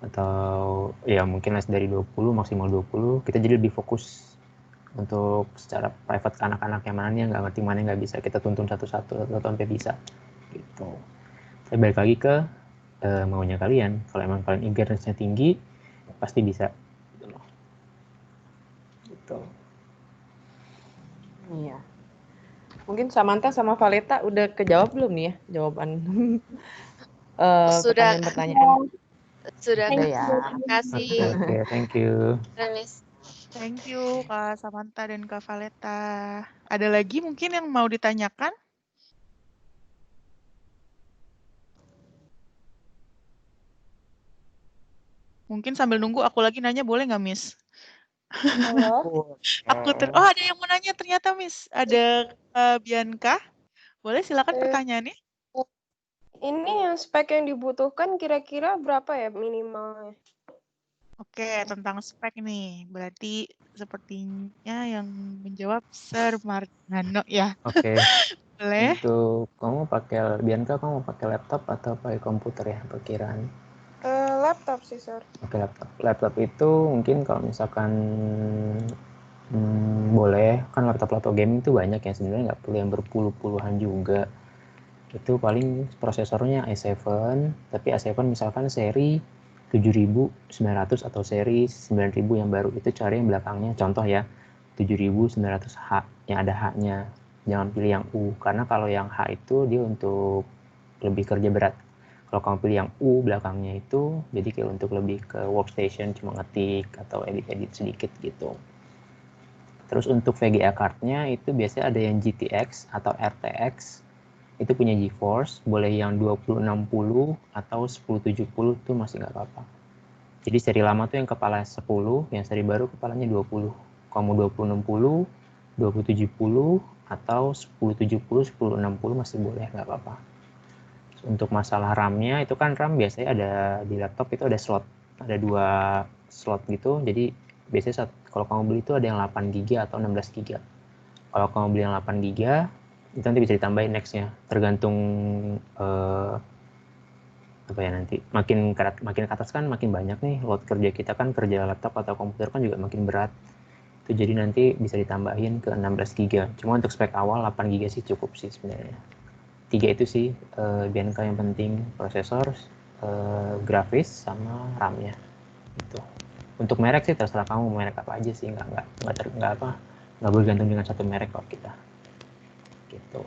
atau ya mungkin les dari 20 maksimal 20, kita jadi lebih fokus untuk secara private ke anak-anak yang mana nih yang nggak ngerti, mana yang nggak bisa, kita tuntun satu-satu sampai bisa gitu. Saya balik lagi ke maunya kalian. Kalau emang kalian eagerness-nya tinggi, pasti bisa gitu loh. Gitu. Iya. Mungkin Samantha sama Valeta udah kejawab belum nih ya jawaban pertanyaan-pertanyaan? Sudah, Udah ya. terima kasih. Oke, thank you. Miss. Thank you Kak Samantha dan Kak Valeta. Ada lagi mungkin yang mau ditanyakan? Mungkin sambil nunggu aku lagi nanya, boleh nggak Miss? Halo. Oh, ada yang mau nanya ternyata Miss. Ada Bianca. Boleh silakan pertanyaannya. Ini yang spek yang dibutuhkan kira-kira berapa ya minimalnya? Oke, tentang spek nih. Berarti sepertinya yang menjawab Sir Martiano ya. Oke. Boleh. Untuk kamu pakai Bianca, kamu pakai laptop atau pakai komputer ya perkiraan? Laptop sih, Sir. Oke, laptop. Laptop itu mungkin kalau misalkan boleh, kan laptop gaming itu banyak ya, sebenarnya nggak perlu yang berpuluh-puluhan juga. Itu paling prosesornya i7, tapi i7 misalkan seri 7900 atau seri 9000 yang baru, itu cari yang belakangnya, contoh ya 7900H yang ada H-nya, jangan pilih yang U, karena kalau yang H itu dia untuk lebih kerja berat. Kalau kamu pilih yang U belakangnya itu jadi kayak untuk lebih ke workstation, cuma ngetik atau edit-edit sedikit gitu. Terus untuk VGA card-nya itu biasanya ada yang GTX atau RTX, itu punya GeForce, boleh yang 2060 atau 1070 tuh masih nggak apa-apa. Jadi seri lama tuh yang kepala 10, yang seri baru kepalanya 20. Kalau mau 2060, 2070 atau 1070, 1060 masih boleh, nggak apa-apa. Untuk masalah RAM-nya itu kan RAM biasanya ada di laptop itu ada slot, ada 2 slot gitu. Jadi biasanya kalau kamu beli itu ada yang 8 GB atau 16 GB. Kalau kamu beli yang 8 GB itu nanti bisa ditambahin next-nya, tergantung apa ya, nanti makin ke atas kan makin banyak nih load kerja kita, kan kerja laptop atau komputer kan juga makin berat itu, jadi nanti bisa ditambahin ke 16 GB. Cuma untuk spek awal 8 GB sih cukup sih sebenarnya. 3 itu sih Bianca yang penting, prosesor, grafis sama RAM-nya gitu. Untuk merek sih terserah kamu mau merek apa aja sih, nggak bergantung dengan satu merek kalau kita gitu.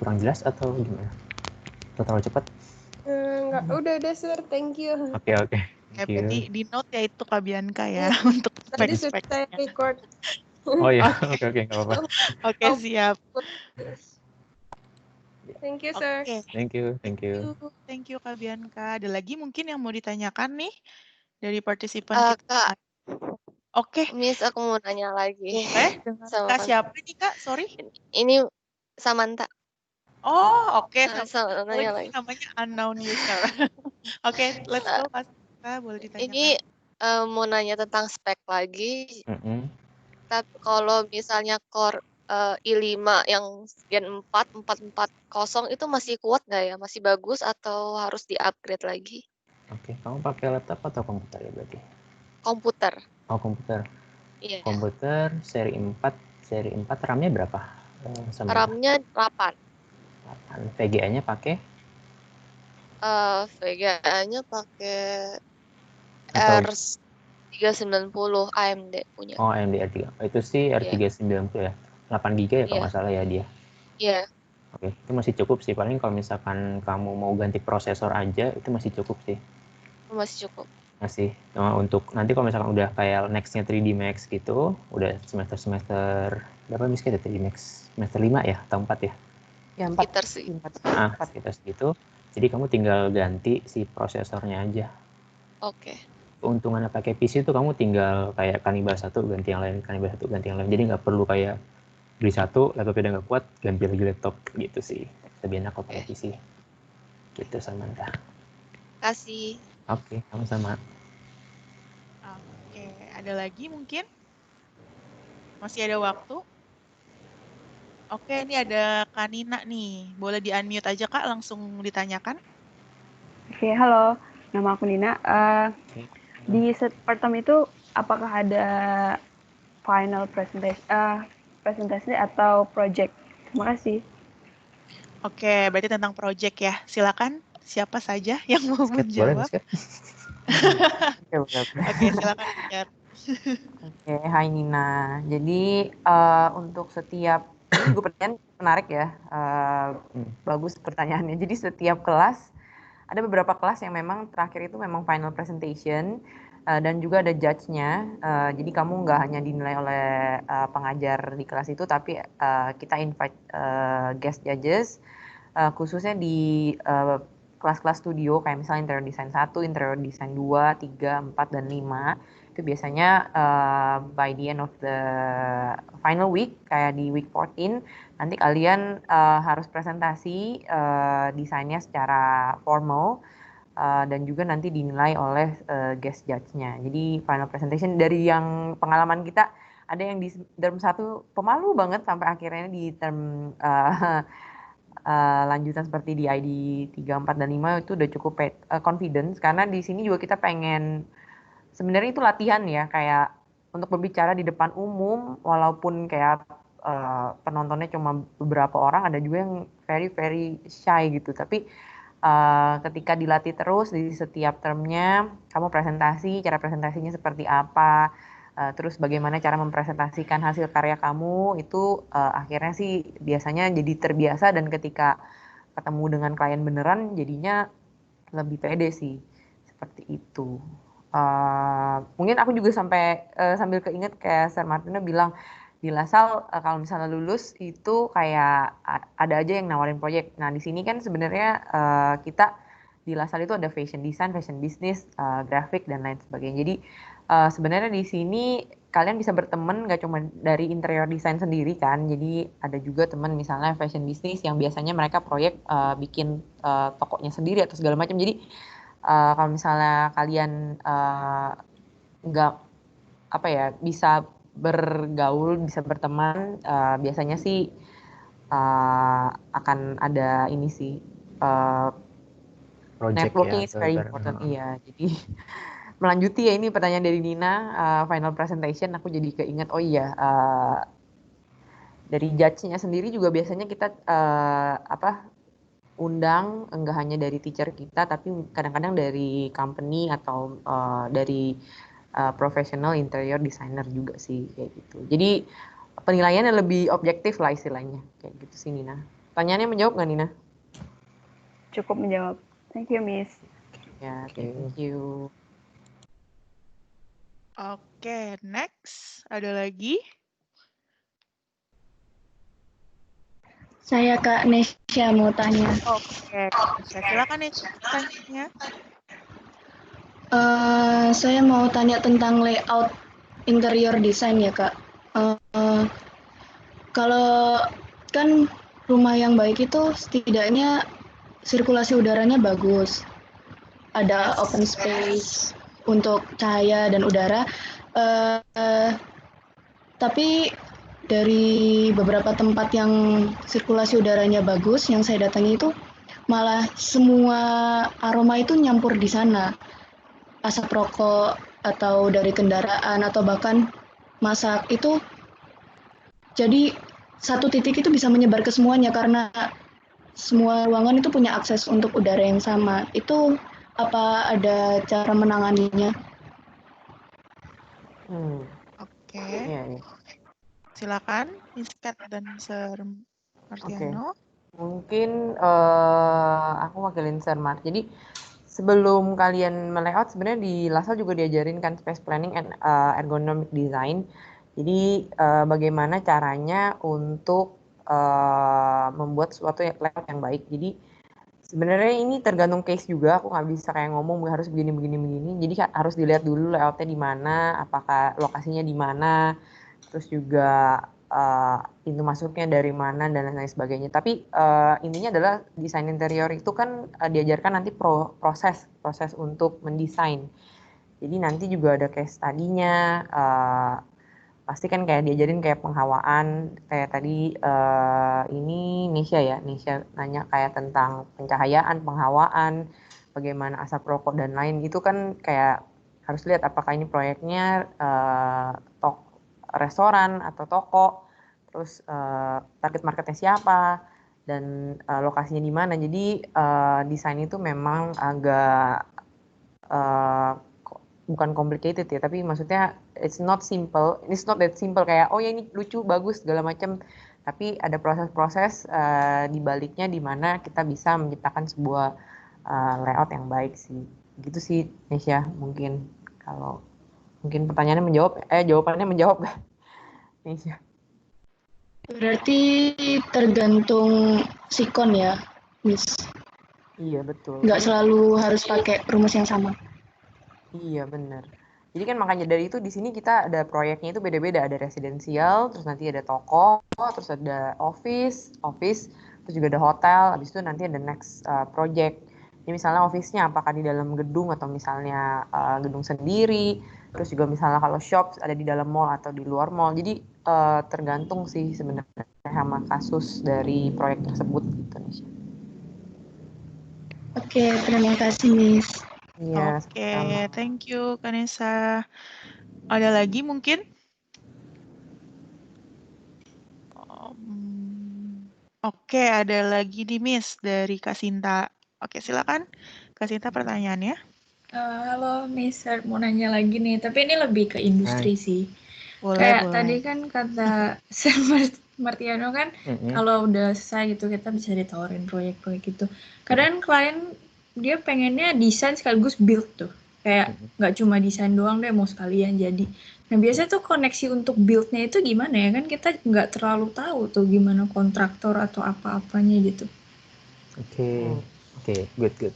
Kurang jelas atau gimana? Atau terlalu cepat? Enggak, udah Sir, thank you. Oke. Berarti di note ya itu Kak Bianca ya untuk Tadi spek-spek. saya record. Oh iya, oke, nggak apa-apa. Oke, siap. Thank you, Sir. Oke. Thank you. Thank you Kak Bianca. Ada lagi mungkin yang mau ditanyakan nih dari partisipan kita? Kak. Oke. Miss, aku mau nanya lagi. Dengan Kak siapa nih Kak? Sorry. Ini Samantha. Oh, oke. Nanya lagi. Namanya unknown user. Oke, let's go Kak. Boleh ditanyakan. Ini mau nanya tentang spek lagi. Tapi kalau misalnya core i5 yang Gen 440 itu masih kuat nggak ya? Masih bagus atau harus di-upgrade lagi? Oke, kamu pakai laptop atau komputer ya berarti? Komputer. Oh, komputer. Iya. Komputer seri 4 RAM-nya berapa? RAM-nya 8. VGA-nya pakai? VGA-nya pakai Atau R390 AMD punya. oh AMD R3. Itu sih Iya. R390 ya. 8 GB ya kalau Iya. nggak salah ya dia. Iya. Oke, itu masih cukup sih. Paling kalau misalkan kamu mau ganti prosesor aja, itu masih cukup sih. Masih cukup. Masih. Nah, untuk nanti kalau misalkan udah kayak next-nya 3D Max gitu, udah semester berapa misalnya 3D Max? Semester 5 ya atau 4 ya? Ya, 4. Sekitar sih. Sekitar segitu. Jadi kamu tinggal ganti si prosesornya aja. Oke. Keuntungannya pakai PC itu kamu tinggal kayak Kanibal 1 ganti yang lain, Kanibal 1 ganti yang lain. Jadi nggak perlu kayak beli satu, laptopnya udah nggak kuat, ganti lagi laptop gitu sih. Lebih enak kalau pakai PC. Gitu Samantha. Kasih. Oke, sama-sama. Oke, ada lagi mungkin? Masih ada waktu? Oke, ini ada Kak Nina nih. Boleh di-unmute aja Kak, langsung ditanyakan. Oke, halo. Nama aku Nina. Di short term itu apakah ada final presentation atau project? Terima kasih. Oke, berarti tentang project ya. Silakan siapa saja yang mau menjawab. Oke, silakan Kat. Oke, hai Nina. Jadi untuk setiap ini juga pertanyaan menarik ya. Bagus pertanyaannya. Jadi setiap kelas ada beberapa kelas yang memang terakhir itu memang final presentation dan juga ada judge-nya. Jadi kamu nggak hanya dinilai oleh pengajar di kelas itu, tapi kita invite guest judges khususnya di kelas-kelas studio kayak misalnya interior design 1, interior design 2, 3, 4, dan 5. Itu biasanya by the end of the final week, kayak di week 14, nanti kalian harus presentasi desainnya secara formal dan juga nanti dinilai oleh guest judge-nya. Jadi final presentation dari yang pengalaman kita, ada yang di term 1 pemalu banget sampai akhirnya di term lanjutan seperti di ID 3, 4, dan 5 itu udah cukup confidence, karena di sini juga kita pengen sebenarnya itu latihan ya, kayak untuk berbicara di depan umum walaupun kayak penontonnya cuma beberapa orang, ada juga yang very shy gitu, tapi ketika dilatih terus di setiap termnya, kamu presentasi, cara presentasinya seperti apa, terus bagaimana cara mempresentasikan hasil karya kamu, itu akhirnya sih biasanya jadi terbiasa, dan ketika ketemu dengan klien beneran jadinya lebih pede sih, seperti itu. Mungkin aku juga sambil keinget kayak Sir Martino bilang di LaSalle kalau misalnya lulus itu kayak ada aja yang nawarin proyek. Nah di sini kan sebenarnya kita di LaSalle itu ada fashion design, fashion business, grafik, dan lain sebagainya. Jadi sebenarnya di sini kalian bisa berteman nggak cuma dari interior design sendiri kan. Jadi ada juga teman misalnya fashion business yang biasanya mereka proyek bikin tokonya sendiri atau segala macam. Jadi kalau misalnya kalian nggak bisa bergaul, bisa berteman, biasanya sih akan ada ini sih networking is very important. Iya, jadi melanjuti ya ini pertanyaan dari Nina, final presentation, aku jadi keinget, oh iya, dari judge-nya sendiri juga biasanya kita undang enggak hanya dari teacher kita, tapi kadang-kadang dari company atau dari professional interior designer juga sih, kayak gitu. Jadi penilaiannya lebih objektif lah istilahnya, kayak gitu sih Nina. Pertanyaannya menjawab nggak Nina? Cukup menjawab. Thank you, Miss. Ya, thank you. Oke, next. Ada lagi? Saya Kak Nesya mau tanya. Oke, Kak Nesya. Silakan Nesya tanya. Saya mau tanya tentang layout interior design ya Kak. Kalau kan rumah yang baik itu setidaknya sirkulasi udaranya bagus. Ada open space untuk cahaya dan udara. Tapi dari beberapa tempat yang sirkulasi udaranya bagus, yang saya datangi itu malah semua aroma itu nyampur di sana. Asap rokok atau dari kendaraan atau bahkan masak itu, jadi satu titik itu bisa menyebar ke semuanya karena semua ruangan itu punya akses untuk udara yang sama. Itu apa ada cara menanganinya? Oke. Iya. Silakan, Miss Kat dan Sir Martiano. Mungkin aku wakilin Sir Mar. Jadi sebelum kalian melayout sebenarnya di LaSalle juga diajarin kan space planning and ergonomic design. Jadi bagaimana caranya untuk membuat suatu layout yang baik. Jadi sebenarnya ini tergantung case juga. Aku nggak bisa kayak ngomong harus begini. Jadi harus dilihat dulu layoutnya di mana, apakah lokasinya di mana, terus juga pintu masuknya dari mana dan lain sebagainya. Tapi intinya adalah desain interior itu kan diajarkan nanti proses untuk mendesain. Jadi nanti juga ada case study-nya. Pasti kan kayak diajarin kayak penghawaan, kayak tadi ini Nesya nanya kayak tentang pencahayaan, penghawaan, bagaimana asap rokok dan lain, itu kan kayak harus lihat apakah ini proyeknya restoran atau toko, terus target marketnya siapa, dan lokasinya di mana. Jadi desain itu memang agak bukan complicated ya, tapi maksudnya it's not that simple kayak oh ya ini lucu bagus segala macam, tapi ada proses-proses di baliknya di mana kita bisa menciptakan sebuah layout yang baik sih. Gitu sih Nesya, mungkin kalau mungkin pertanyaannya jawabannya menjawab gak Nesya? Berarti tergantung sikon ya, Miss? Iya betul. Nggak selalu harus pakai rumus yang sama. Iya benar. Jadi kan makanya dari itu di sini kita ada proyeknya itu beda-beda, ada residensial, terus nanti ada toko, terus ada office, terus juga ada hotel, habis itu nanti ada next project. Jadi misalnya office-nya apakah di dalam gedung atau misalnya gedung sendiri, terus juga misalnya kalau shop ada di dalam mall atau di luar mall. Jadi tergantung sih sebenarnya sama kasus dari proyek tersebut gitu. Oke, terima kasih Miss. Iya, Oke, thank you Kanesa. Ada lagi mungkin? Oke, ada lagi nih Miss dari Kak Sinta. Oke, silakan Kak Sinta pertanyaannya. Halo Miss, mau nanya lagi nih, tapi ini lebih ke industri sih. Kayak tadi kan kata Sir Martiano kan, kalau udah selesai gitu kita bisa ditawarin proyek-proyek gitu. Kadang klien dia pengennya desain sekaligus build tuh. Kayak nggak cuma desain doang deh, mau sekalian jadi. Nah biasanya tuh koneksi untuk build-nya itu gimana ya? Kan kita nggak terlalu tahu tuh gimana kontraktor atau apa-apanya gitu. Oke, good.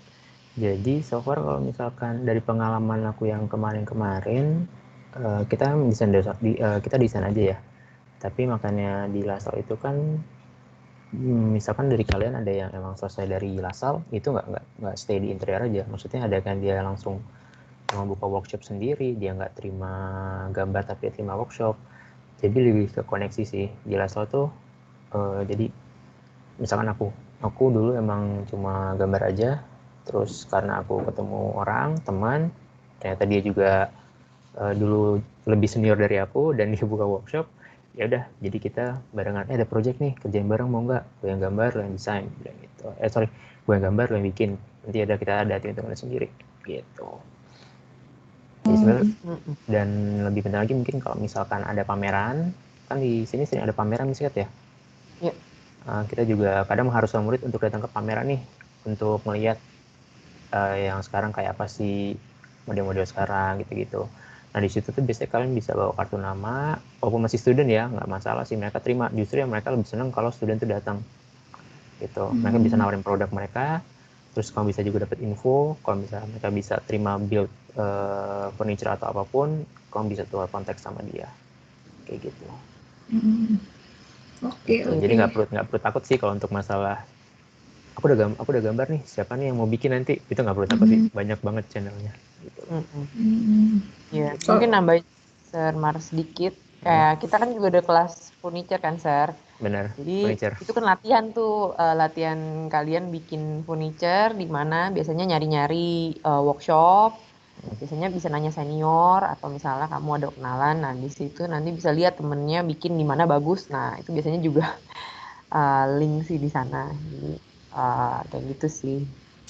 Jadi so far kalau misalkan dari pengalaman aku yang kemarin-kemarin, kita desain aja ya. Tapi makanya di LaSalle itu kan, misalkan dari kalian ada yang emang selesai dari LaSalle, itu nggak stay di interior aja. Maksudnya ada kan dia langsung mau buka workshop sendiri, dia nggak terima gambar tapi terima workshop. Jadi lebih ke koneksi sih di LaSalle tuh. Jadi misalkan aku dulu emang cuma gambar aja, terus karena aku ketemu orang, teman, ternyata dia juga dulu lebih senior dari aku dan dia buka workshop, ya udah jadi kita barengan, ada project nih, kerjain bareng mau nggak, gue yang gambar lo yang desain gitu. Gue yang gambar lo yang bikin, nanti kita ada hitungan sendiri gitu. Jadi sebenarnya dan lebih penting lagi mungkin kalau misalkan ada pameran, kan di sini sering ada pameran misalnya ya. Iya. Kita juga kadang mengharuskan murid untuk datang ke pameran nih untuk melihat yang sekarang kayak apa sih model-model sekarang gitu-gitu. Nah di situ tuh biasanya kalian bisa bawa kartu nama, walaupun masih student ya, nggak masalah sih mereka terima. Justru yang mereka lebih senang kalau student tuh datang, gitu. Mereka bisa nawarin produk mereka, terus kamu bisa juga dapat info. Kalau misalnya mereka bisa terima build furniture atau apapun, kamu bisa tukar kontak sama dia, kayak gitu. Oke. Jadi nggak perlu takut sih kalau untuk masalah. Aku udah gambar nih, siapa nih yang mau bikin nanti, itu nggak perlu takut sih, banyak banget channelnya gitu. Ya, mungkin nambahin Sir Mar sedikit, kayak kita kan juga ada kelas furniture kan Sir. Benar. Jadi furniture. itu kan latihan kalian bikin furniture, di mana biasanya nyari-nyari workshop, biasanya bisa nanya senior atau misalnya kamu ada kenalan, nah di situ nanti bisa lihat temennya bikin di mana bagus, nah itu biasanya juga link sih di sana. Jadi Kayak gitu sih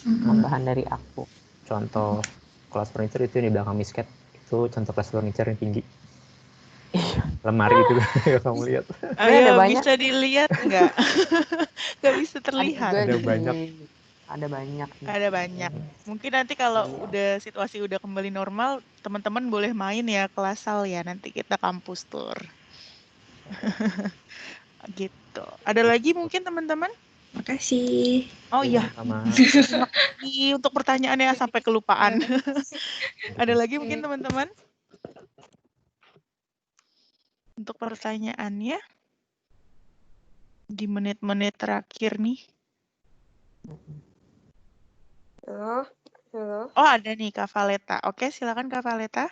tambahan dari aku. Contoh kelas furniture itu yang di belakang misket itu contoh kelas furniture yang tinggi. Lemari itu kamu lihat. Ayo, bisa dilihat nggak? Nggak bisa terlihat. Ada banyak. Ada banyak. Ada banyak. Mungkin nanti kalau udah situasi udah kembali normal, teman-teman boleh main ya ke Lasal ya. Nanti kita kampus tour. Gitu. Ada lagi mungkin teman-teman? Makasih. Oh iya. Sama. Terima kasih untuk pertanyaannya sampai kelupaan. Ada lagi mungkin teman-teman? Untuk pertanyaannya di menit-menit terakhir nih. Halo. Oh, ada nih Kak Valeta. Oke, silakan Kak Valeta.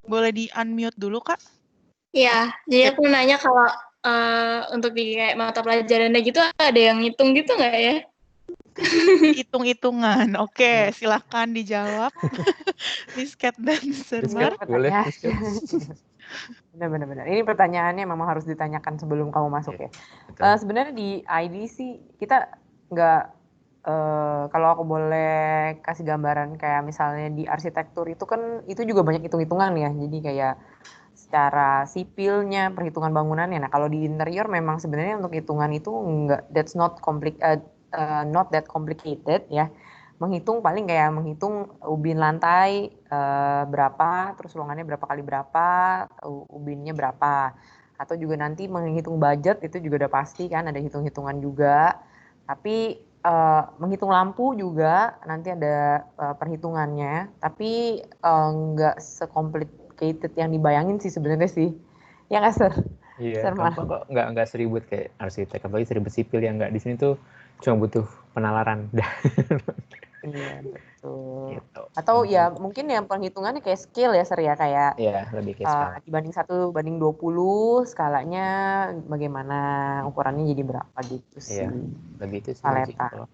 Boleh di-unmute dulu, Kak? Iya, jadi aku nanya kalau untuk di kayak mata pelajarannya gitu ada yang ngitung gitu nggak ya? Hitung-hitungan. Oke, silakan dijawab. Miss Cat dan Sermar. Boleh. Benar. Ini pertanyaannya memang harus ditanyakan sebelum kamu masuk ya. Sebenarnya di ID sih kita nggak, kalau aku boleh kasih gambaran kayak misalnya di arsitektur itu kan itu juga banyak hitung-hitungan ya. Jadi kayak secara sipilnya, perhitungan bangunannya. Nah, kalau di interior memang sebenarnya untuk hitungan itu enggak, not that complicated ya. Menghitung paling kayak menghitung ubin lantai berapa, terus ruangannya berapa kali berapa, ubinnya berapa. Atau juga nanti menghitung budget itu juga udah pasti kan, ada hitung-hitungan juga. Tapi menghitung lampu juga nanti ada perhitungannya, tapi enggak sekomplikated yang dibayangin sih sebenarnya sih. Ya nggak, Sir? Iya, gampang kok. Nggak seribut kayak arsitek, apalagi seribut sipil yang nggak di sini tuh cuma butuh penalaran. Iya, betul. Gitu. Atau ya mungkin yang perhitungannya kayak scale ya, Sir ya, kayak lebih kayak skala. dibanding 1 banding 20 skalanya bagaimana, ukurannya jadi berapa gitu sih. Iya, lebih itu sih. Valeta.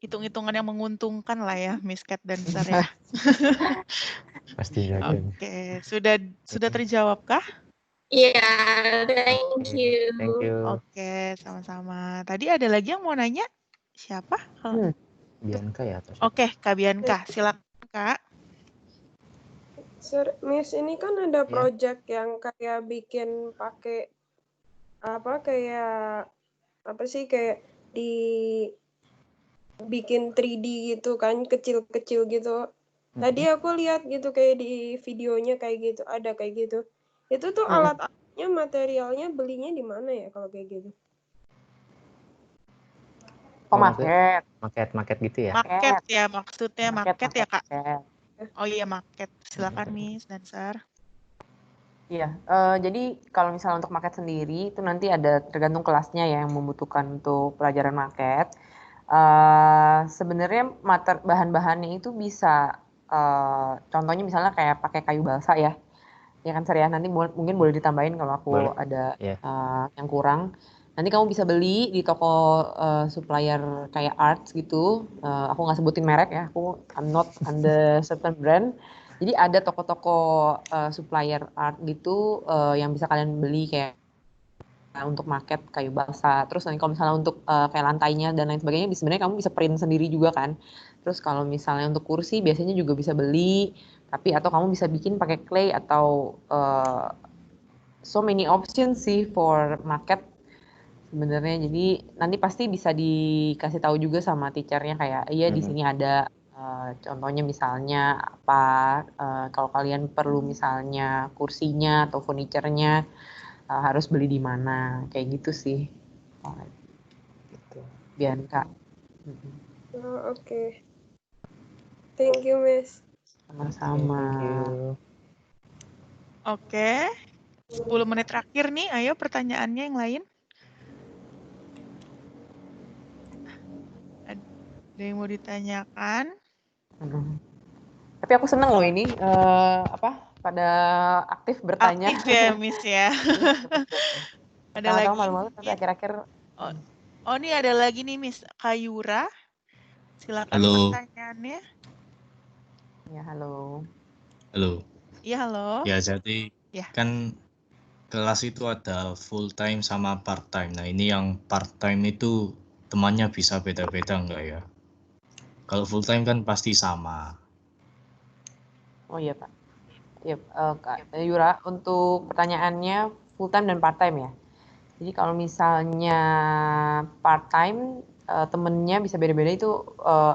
Hitung-hitungan yang menguntungkan lah ya, Miss Cat dan Sir ya. Pastinya. Oke, sudah terjawabkah? Iya, thank you. Thank you. Oke, sama-sama. Tadi ada lagi yang mau nanya? Siapa? Bianca ya? Oke, Kak Bianca. Silakan, Kak. Sir, Miss, ini kan ada project yang kayak bikin pakai kayak bikin 3D gitu kan, kecil-kecil gitu. Tadi aku lihat gitu kayak di videonya kayak gitu, ada kayak gitu. Itu tuh alat-alatnya, materialnya belinya di mana ya kalau kayak gitu? Market gitu ya? Market ya, maksudnya market ya, Kak? Oh iya, market. Silakan, Miss dan Sir. Iya, jadi kalau misalnya untuk market sendiri itu nanti ada tergantung kelasnya ya yang membutuhkan untuk pelajaran market. Sebenarnya bahan-bahannya itu bisa, contohnya misalnya kayak pakai kayu balsa ya kan Sir ya, nanti mungkin boleh ditambahin kalau aku ada yang kurang. Nanti kamu bisa beli di toko supplier kayak arts gitu, aku nggak sebutin merek ya, I'm not under certain brand. Jadi ada toko-toko supplier art gitu yang bisa kalian beli kayak untuk market kayu balsa. Terus nanti kalau misalnya untuk kayak lantainya dan lain sebagainya, sebenarnya kamu bisa print sendiri juga kan. Terus kalau misalnya untuk kursi biasanya juga bisa beli, tapi atau kamu bisa bikin pakai clay atau so many options sih for market sebenarnya. Jadi nanti pasti bisa dikasih tahu juga sama teachernya kayak iya di sini ada contohnya misalnya apa, kalau kalian perlu misalnya kursinya atau furniture-nya harus beli di mana, kayak gitu sih. Gitu. Bianca. Oke. Thank you, Miss. Sama-sama. Oke. 10 menit terakhir nih, ayo pertanyaannya yang lain. Ada yang mau ditanyakan? Tapi aku seneng loh ini, pada aktif bertanya. Aktif ya, Miss ya. Ada lagi? Malu-malu tapi akhir-akhir. Oh, ini ada lagi nih, Miss Kayura. Silakan pertanyaannya. Ya, halo. Halo. Iya, halo. Ya, jadi kan kelas itu ada full time sama part time. Nah, ini yang part time itu temannya bisa beda-beda enggak ya? Kalau full time kan pasti sama. Oh iya, Pak. Ya, Kak Yura, untuk pertanyaannya full time dan part time ya. Jadi kalau misalnya part time, temennya bisa beda-beda itu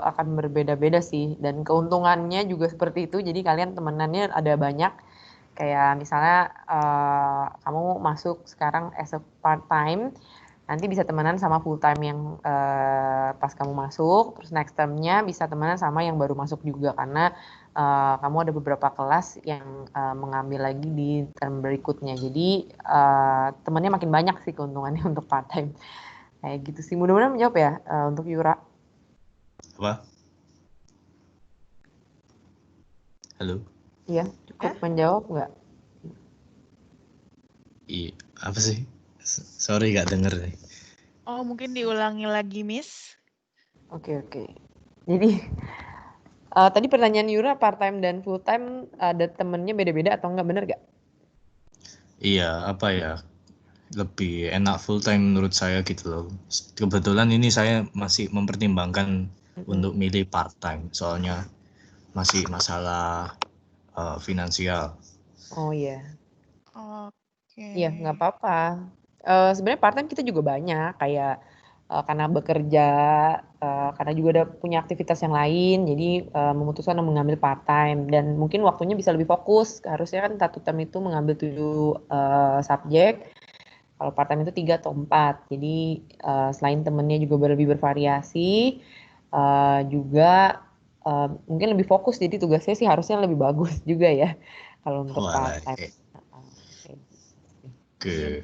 akan berbeda-beda sih. Dan keuntungannya juga seperti itu. Jadi kalian temenannya ada banyak. Kayak misalnya kamu masuk sekarang as a part time, nanti bisa temenan sama full time yang pas kamu masuk, terus next term-nya bisa temenan sama yang baru masuk juga karena kamu ada beberapa kelas yang mengambil lagi di term berikutnya. Jadi temennya makin banyak sih keuntungannya untuk part time. Kayak gitu sih. Mudah-mudahan menjawab ya untuk Yura. Apa? Halo? Iya, cukup menjawab nggak? Iya, apa sih? Sorry nggak denger nih. Oh, mungkin diulangi lagi, Miss. Oke. Jadi tadi pertanyaan Yura part time dan full time ada temennya beda-beda atau enggak, bener gak? Iya, apa ya? Lebih enak full time menurut saya gitu loh. Kebetulan ini saya masih mempertimbangkan untuk milih part time, soalnya masih masalah finansial. Oh iya. Oke. Iya, nggak apa-apa. Sebenarnya part time kita juga banyak, kayak karena bekerja, karena juga ada punya aktivitas yang lain, jadi memutuskan mengambil part time dan mungkin waktunya bisa lebih fokus. Harusnya kan satu term itu mengambil 7 subjek. Kalau part time itu 3 atau 4. Jadi selain temennya juga lebih bervariasi, juga mungkin lebih fokus. Jadi tugasnya sih harusnya lebih bagus juga ya kalau untuk part time. Oke.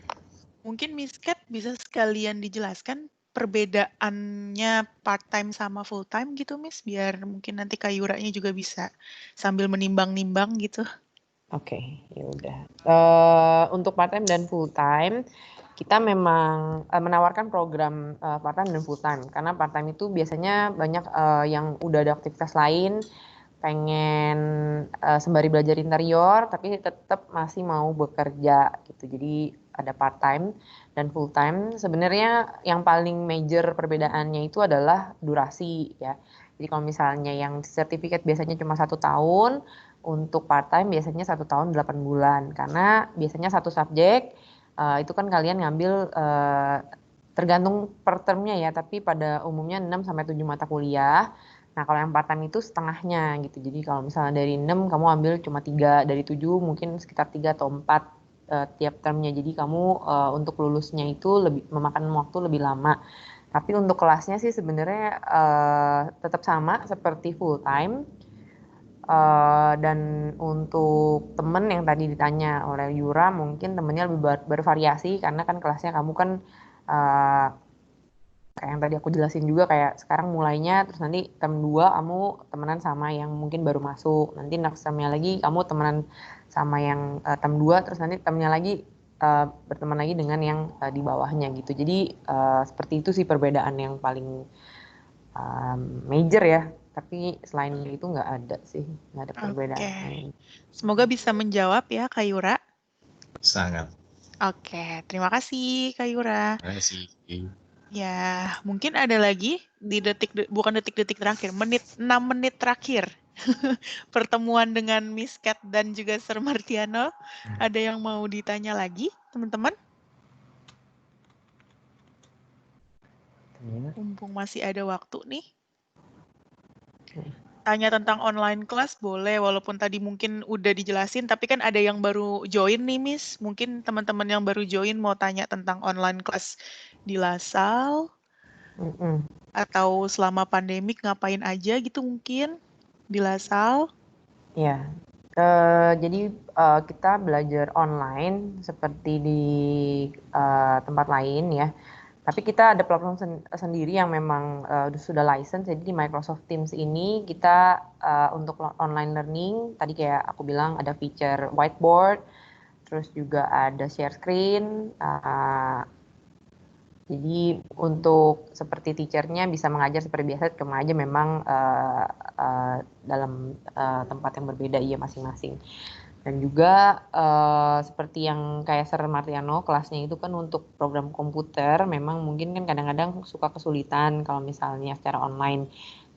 Mungkin Miss Cat bisa sekalian dijelaskan perbedaannya part time sama full time gitu, Miss, biar mungkin nanti Kak Yuranya juga bisa sambil menimbang-nimbang gitu. Oke, ya udah. Untuk part time dan full time, kita memang menawarkan program part time dan full time karena part time itu biasanya banyak yang udah ada aktivitas lain, pengen sembari belajar interior tapi tetap masih mau bekerja gitu. Jadi ada part time dan full time. Sebenarnya yang paling major perbedaannya itu adalah durasi ya. Jadi kalau misalnya yang sertifikat biasanya cuma 1 tahun, untuk part time biasanya 1 tahun 8 bulan karena biasanya satu subjek itu kan kalian ngambil tergantung per termnya ya, tapi pada umumnya 6 sampai 7 mata kuliah. Nah, kalau yang part time itu setengahnya gitu. Jadi kalau misalnya dari 6 kamu ambil cuma 3, dari 7 mungkin sekitar 3 atau 4 tiap termnya. Jadi kamu untuk lulusnya itu lebih memakan waktu lebih lama. Tapi untuk kelasnya sih sebenarnya tetap sama seperti full time. Dan untuk temen yang tadi ditanya oleh Yura, mungkin temennya lebih bervariasi karena kan kelasnya kamu kan kayak yang tadi aku jelasin juga, kayak sekarang mulainya terus nanti term 2 kamu temenan sama yang mungkin baru masuk, nanti next termnya lagi kamu temenan sama yang term 2, terus nanti termnya lagi berteman lagi dengan yang di bawahnya gitu. Jadi seperti itu sih perbedaan yang paling major ya. Tapi selain itu nggak ada sih, nggak ada perbedaan. Oke. Semoga bisa menjawab ya Kak Yura. Sangat. Oke, terima kasih Kak Yura. Terima kasih. Ya, mungkin ada lagi di bukan detik-detik terakhir, 6 menit terakhir. Pertemuan dengan Miss Cat dan juga Sir Martiano. Ada yang mau ditanya lagi, teman-teman? Mumpung masih ada waktu nih. Tanya tentang online class boleh, walaupun tadi mungkin udah dijelasin, tapi kan ada yang baru join nih, Miss. Mungkin teman-teman yang baru join mau tanya tentang online class di LaSalle. Atau selama pandemik ngapain aja gitu mungkin di LaSalle. Ya, jadi kita belajar online seperti di tempat lain ya. Tapi kita ada platform sendiri yang memang sudah license. Jadi di Microsoft Teams ini kita untuk online learning, tadi kayak aku bilang ada feature whiteboard, terus juga ada share screen. Jadi untuk seperti teachernya bisa mengajar seperti biasa, cuma aja memang dalam tempat yang berbeda iya masing-masing. Dan juga seperti yang kayak Sir Martiano, kelasnya itu kan untuk program komputer, memang mungkin kan kadang-kadang suka kesulitan kalau misalnya secara online.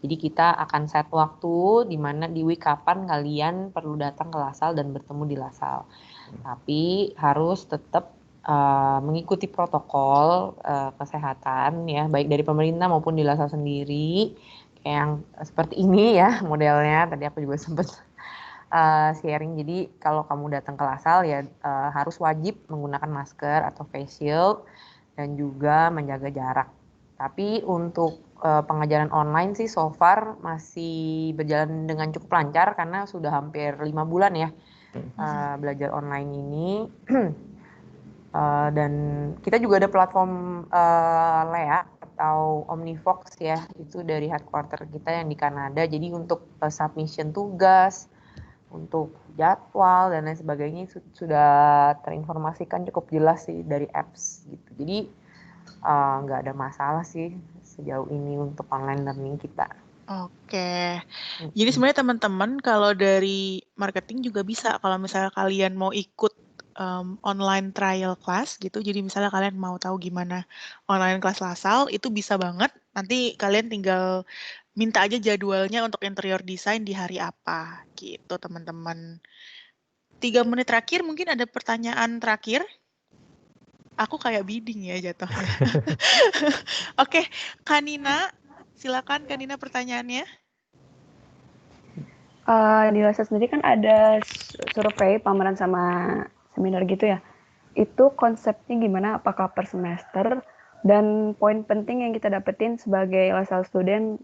Jadi kita akan set waktu di mana di week kapan kalian perlu datang ke Lasal dan bertemu di Lasal. Tapi harus tetap mengikuti protokol kesehatan ya, baik dari pemerintah maupun di Lasal sendiri. Kayak yang seperti ini ya modelnya, tadi aku juga sempat sharing. Jadi kalau kamu datang ke Lasal ya harus wajib menggunakan masker atau face shield dan juga menjaga jarak. Tapi untuk pengajaran online sih so far masih berjalan dengan cukup lancar karena sudah hampir 5 bulan ya belajar online ini. Dan kita juga ada platform LEA atau Omnivox ya, itu dari headquarter kita yang di Kanada. Jadi untuk submission tugas, untuk jadwal dan lain sebagainya sudah terinformasikan cukup jelas sih dari apps gitu. Jadi nggak ada masalah sih sejauh ini untuk online learning kita. Oke. Jadi sebenarnya teman-teman kalau dari marketing juga bisa kalau misalnya kalian mau ikut online trial class gitu. Jadi misalnya kalian mau tahu gimana online kelas Lasal, itu bisa banget. Nanti kalian tinggal minta aja jadwalnya untuk interior design di hari apa gitu teman-teman. 3 menit terakhir mungkin ada pertanyaan terakhir. Aku kayak bidding ya jatuhnya. Oke, Kanina, silakan Kanina pertanyaannya. Di Lasal sendiri kan ada survei pameran sama seminar gitu ya. Itu konsepnya gimana? Apakah per semester? Dan poin penting yang kita dapetin sebagai Lasal student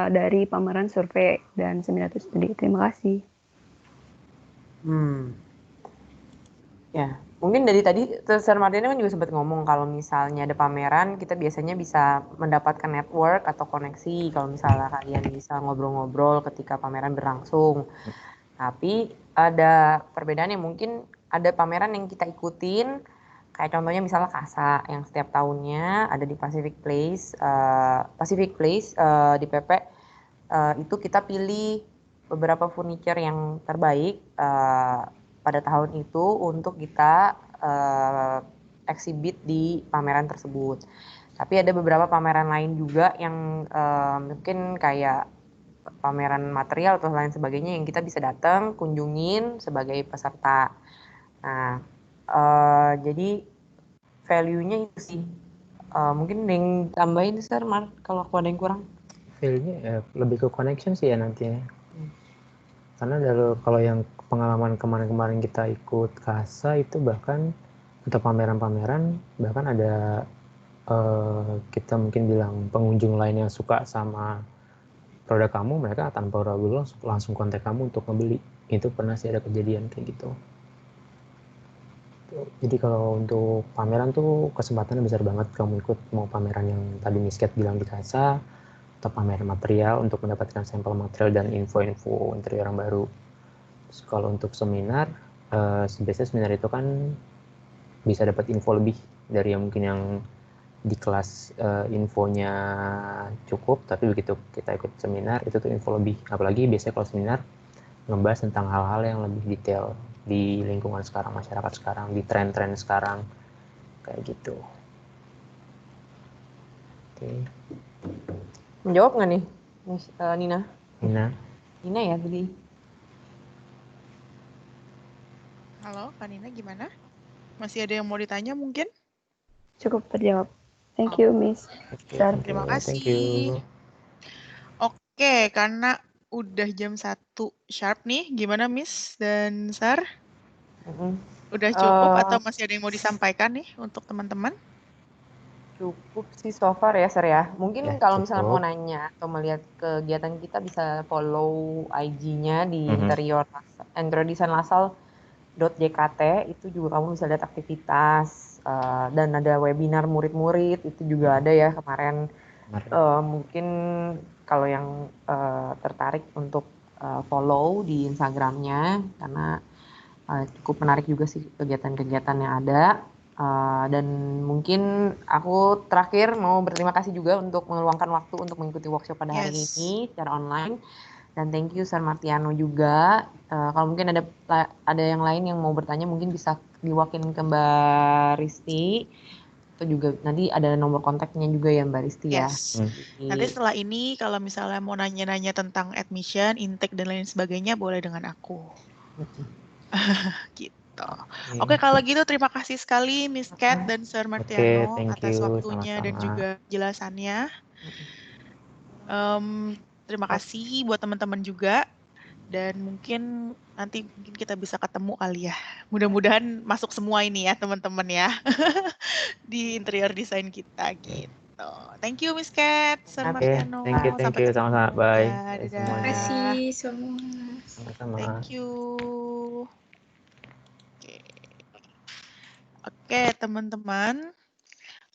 dari pameran survei dan seminar itu sendiri. Terima kasih. Ya, mungkin dari tadi Sir Martiano kan juga sempat ngomong kalau misalnya ada pameran kita biasanya bisa mendapatkan network atau koneksi kalau misalnya kalian bisa ngobrol-ngobrol ketika pameran berlangsung. Tapi ada perbedaan yang mungkin ada pameran yang kita ikutin, kayak contohnya misalnya KASA yang setiap tahunnya ada di Pacific Place di PP. Itu kita pilih beberapa furniture yang terbaik pada tahun itu untuk kita exhibit di pameran tersebut. Tapi ada beberapa pameran lain juga yang mungkin kayak pameran material atau lain sebagainya yang kita bisa datang, kunjungin sebagai peserta. Nah, jadi value-nya itu sih. Mungkin yang tambahin, Sir, kalau aku ada yang kurang. Value-nya lebih ke connection sih ya nantinya. Karena kalau yang pengalaman kemarin-kemarin kita ikut KASA itu bahkan atau pameran-pameran bahkan ada kita mungkin bilang pengunjung lain yang suka sama produk kamu, mereka tanpa ragu langsung kontak kamu untuk membeli. Itu pernah sih ada kejadian kayak gitu. Jadi kalau untuk pameran tuh kesempatannya besar banget kamu ikut mau pameran yang tadi Misket bilang di KASA atau pameran material untuk mendapatkan sampel material dan info-info interior yang baru. Terus kalau untuk seminar, biasanya seminar itu kan bisa dapat info lebih dari yang mungkin yang di kelas infonya cukup, tapi begitu kita ikut seminar itu tuh info lebih. Apalagi biasanya kalau seminar ngebahas tentang hal-hal yang lebih detail di lingkungan sekarang, masyarakat sekarang, di tren-tren sekarang, kayak gitu. Oke. Menjawab nggak nih, Nina? Nina ya tadi. Halo, Kak Nina gimana? Masih ada yang mau ditanya mungkin? Cukup terjawab. Thank you, Miss. Terima kasih. Oke, karena udah jam 1 sharp nih, gimana Miss dan Sar? Udah cukup atau masih ada yang mau disampaikan nih untuk teman-teman? Cukup sih so far ya, Sir ya. Mungkin ya, kalau misalnya mau nanya atau melihat kegiatan kita bisa follow IG-nya di interior design lasal.jkt. Itu juga kamu bisa lihat aktivitas dan ada webinar murid-murid itu juga ada ya kemarin. Mungkin kalau yang tertarik untuk follow di Instagramnya karena cukup menarik juga sih kegiatan-kegiatan yang ada. Dan mungkin aku terakhir mau berterima kasih juga untuk meluangkan waktu untuk mengikuti workshop pada hari ini secara online. Dan thank you Sir Martiano juga. Kalau mungkin ada yang lain yang mau bertanya mungkin bisa diwakilin ke Mbak Risti. Atau juga nanti ada nomor kontaknya juga ya Mbak Risti ya. Yes. Nanti setelah ini kalau misalnya mau nanya-nanya tentang admission, intake dan lain sebagainya boleh dengan aku. Gitu. Oke, kalau gitu terima kasih sekali Miss Cat dan Sir Martiano atas waktunya dan juga jelasannya. Terima kasih buat teman-teman juga. Dan mungkin nanti kita bisa ketemu kali ya. Mudah-mudahan masuk semua ini ya teman-teman ya. Di interior design kita gitu. Thank you Miss Cat, Sir Martiano. Thank you. Sama-sama. Bye. Ya, Terima kasih semua. Sama-sama. Thank you. Oke, teman-teman.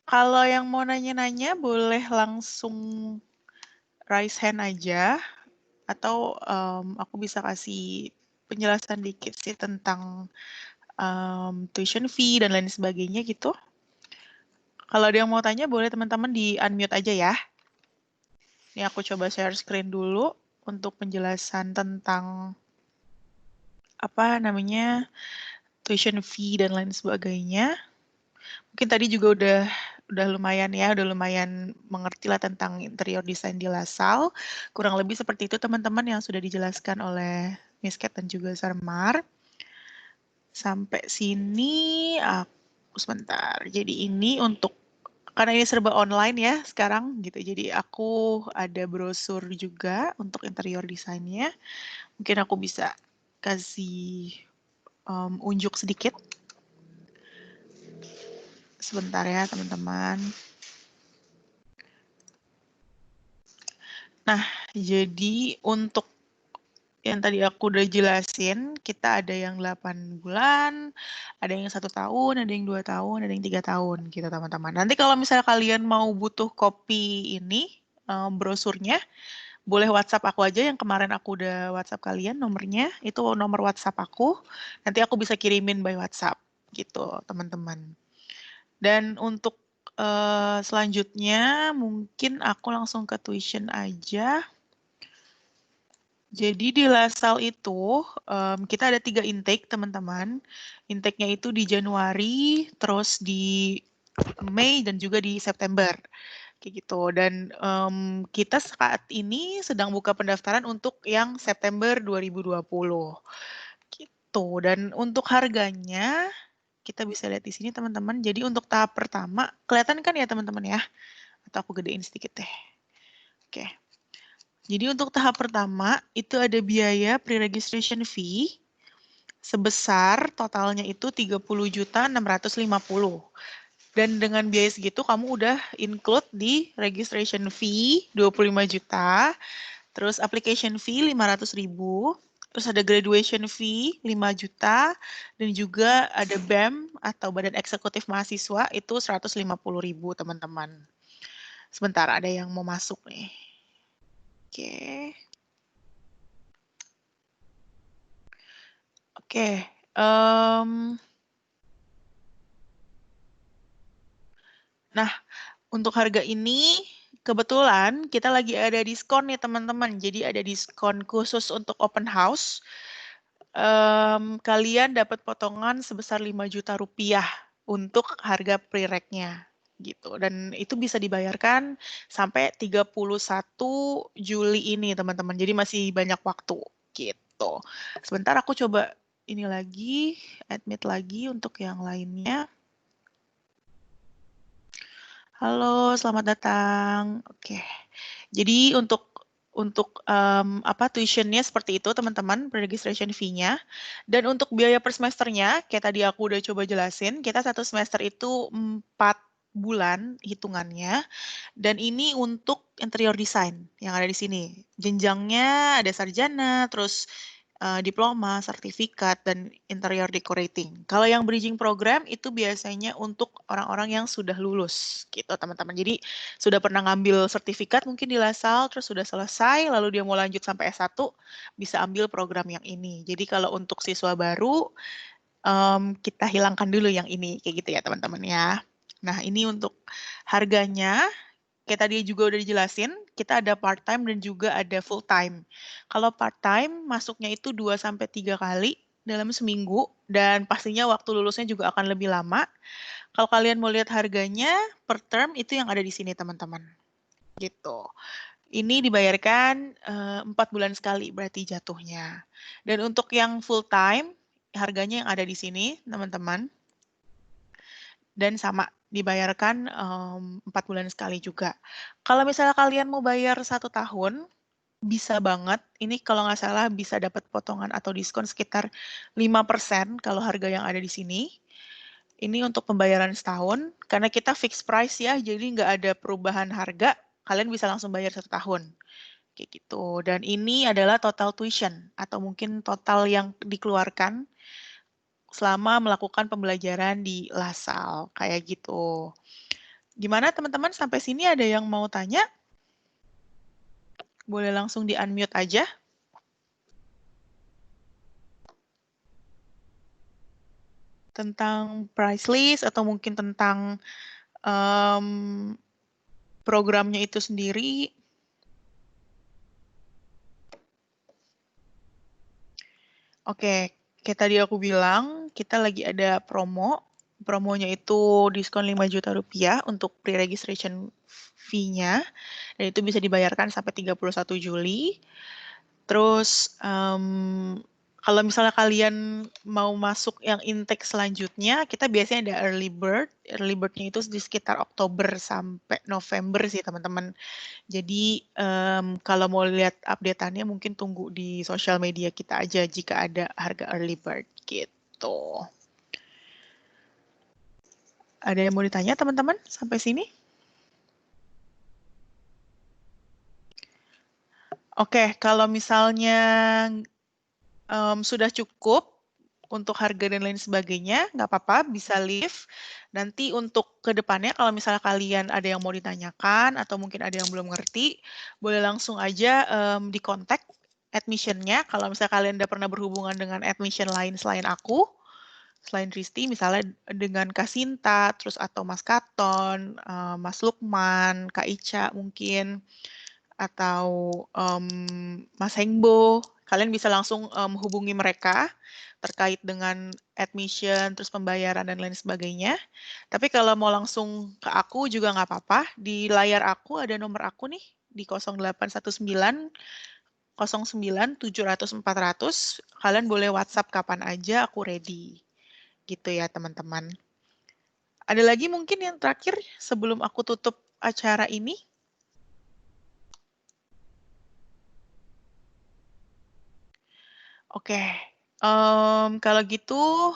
Kalau yang mau nanya-nanya boleh langsung raise hand aja. Atau aku bisa kasih penjelasan dikit sih tentang tuition fee dan lain sebagainya gitu. Kalau ada yang mau tanya boleh teman-teman di unmute aja ya. Ini aku coba share screen dulu untuk penjelasan tentang apa namanya tuition fee dan lain sebagainya. Mungkin tadi juga udah lumayan ya, udah lumayan mengerti lah tentang interior design di LaSalle. Kurang lebih seperti itu teman-teman yang sudah dijelaskan oleh Miss Cat dan juga Sarmar. Sampai sini aku sebentar. Jadi ini untuk karena ini serba online ya sekarang gitu. Jadi aku ada brosur juga untuk interior desainnya. Mungkin aku bisa kasih unjuk sedikit. Sebentar ya teman-teman. Nah, jadi untuk yang tadi aku udah jelasin, kita ada yang 8 bulan, ada yang 1 tahun, ada yang 2 tahun, ada yang 3 tahun gitu teman-teman. Nanti kalau misalnya kalian mau butuh kopi ini, brosurnya, boleh WhatsApp aku aja yang kemarin aku udah WhatsApp kalian nomornya, itu nomor WhatsApp aku, nanti aku bisa kirimin by WhatsApp gitu teman-teman. Dan untuk selanjutnya mungkin aku langsung ke tuition aja. Jadi di LaSalle itu kita ada 3 intake teman-teman. Intake-nya itu di Januari, terus di Mei dan juga di September. Kayak gitu. Dan kita saat ini sedang buka pendaftaran untuk yang September 2020. Gitu. Dan untuk harganya kita bisa lihat di sini teman-teman. Jadi untuk tahap pertama, kelihatan kan ya teman-teman ya? Atau aku gedein sedikit deh. Oke. Jadi untuk tahap pertama itu ada biaya pre-registration fee sebesar totalnya itu 30.650. Dan dengan biaya segitu kamu udah include di registration fee 25 juta, terus application fee 500.000, terus ada graduation fee 5 juta, dan juga ada BEM atau Badan Eksekutif Mahasiswa itu 150.000 teman-teman. Sebentar, ada yang mau masuk nih. Oke. Oke. Nah, untuk harga ini kebetulan kita lagi ada diskon nih teman-teman. Jadi ada diskon khusus untuk open house. Kalian dapat potongan sebesar 5 juta rupiah untuk harga pre-reg-nya. Gitu. Dan itu bisa dibayarkan sampai 31 Juli ini teman-teman. Jadi masih banyak waktu gitu. Sebentar aku coba ini lagi, admit lagi untuk yang lainnya. Halo, selamat datang. Oke. Jadi untuk tuition-nya seperti itu teman-teman, pre-registration fee-nya. Dan untuk biaya per semesternya, kayak tadi aku udah coba jelasin, kita 1 semester itu 4 bulan hitungannya. Dan ini untuk interior design yang ada di sini. Jenjangnya ada sarjana, terus diploma, sertifikat, dan interior decorating. Kalau yang bridging program itu biasanya untuk orang-orang yang sudah lulus gitu teman-teman. Jadi sudah pernah ngambil sertifikat mungkin di LaSalle, terus sudah selesai, lalu dia mau lanjut sampai S1, bisa ambil program yang ini. Jadi kalau untuk siswa baru, kita hilangkan dulu yang ini, kayak gitu ya teman-teman ya. Nah ini untuk harganya, kayak tadi juga udah dijelasin, kita ada part-time dan juga ada full-time. Kalau part-time masuknya itu 2-3 kali dalam seminggu, dan pastinya waktu lulusnya juga akan lebih lama. Kalau kalian mau lihat harganya per term itu yang ada di sini teman-teman. Gitu. Ini dibayarkan 4 bulan sekali berarti jatuhnya. Dan untuk yang full-time, harganya yang ada di sini teman-teman. Dan sama dibayarkan 4 bulan sekali juga. Kalau misalnya kalian mau bayar 1 tahun, bisa banget. Ini kalau nggak salah bisa dapat potongan atau diskon sekitar 5% kalau harga yang ada di sini. Ini untuk pembayaran setahun, karena kita fixed price ya, jadi nggak ada perubahan harga, kalian bisa langsung bayar 1 tahun. Kayak gitu. Dan ini adalah total tuition, atau mungkin total yang dikeluarkan selama melakukan pembelajaran di LaSalle, kayak gitu. Gimana teman-teman, sampai sini ada yang mau tanya? Boleh langsung di-unmute aja. Tentang price list atau mungkin tentang programnya itu sendiri. Oke, kayak tadi aku bilang, kita lagi ada promo. Promonya itu diskon 5 juta rupiah untuk pre-registration fee-nya. Dan itu bisa dibayarkan sampai 31 Juli. Terus, kalau misalnya kalian mau masuk yang intake selanjutnya, kita biasanya ada early bird. Early bird-nya itu di sekitar Oktober sampai November sih, teman-teman. Jadi, kalau mau lihat update-annya mungkin tunggu di sosial media kita aja jika ada harga early bird, gitu. Ada yang mau ditanya, teman-teman, sampai sini? Oke, kalau misalnya sudah cukup untuk harga dan lain sebagainya, nggak apa-apa, bisa leave. Nanti untuk ke depannya, kalau misalnya kalian ada yang mau ditanyakan, atau mungkin ada yang belum ngerti, boleh langsung aja di-kontak admission-nya. Kalau misalnya kalian udah pernah berhubungan dengan admission lain selain aku, selain Risti, misalnya dengan Kak Sinta, terus atau Mas Katon, Mas Lukman, Kak Ica mungkin, atau Mas Hengbo, kalian bisa langsung hubungi mereka terkait dengan admission, terus pembayaran dan lain sebagainya. Tapi kalau mau langsung ke aku juga nggak apa-apa. Di layar aku ada nomor aku nih di 0819 09 700 400. Kalian boleh WhatsApp kapan aja, aku ready. Gitu ya teman-teman. Ada lagi mungkin yang terakhir sebelum aku tutup acara ini? Oke, kalau gitu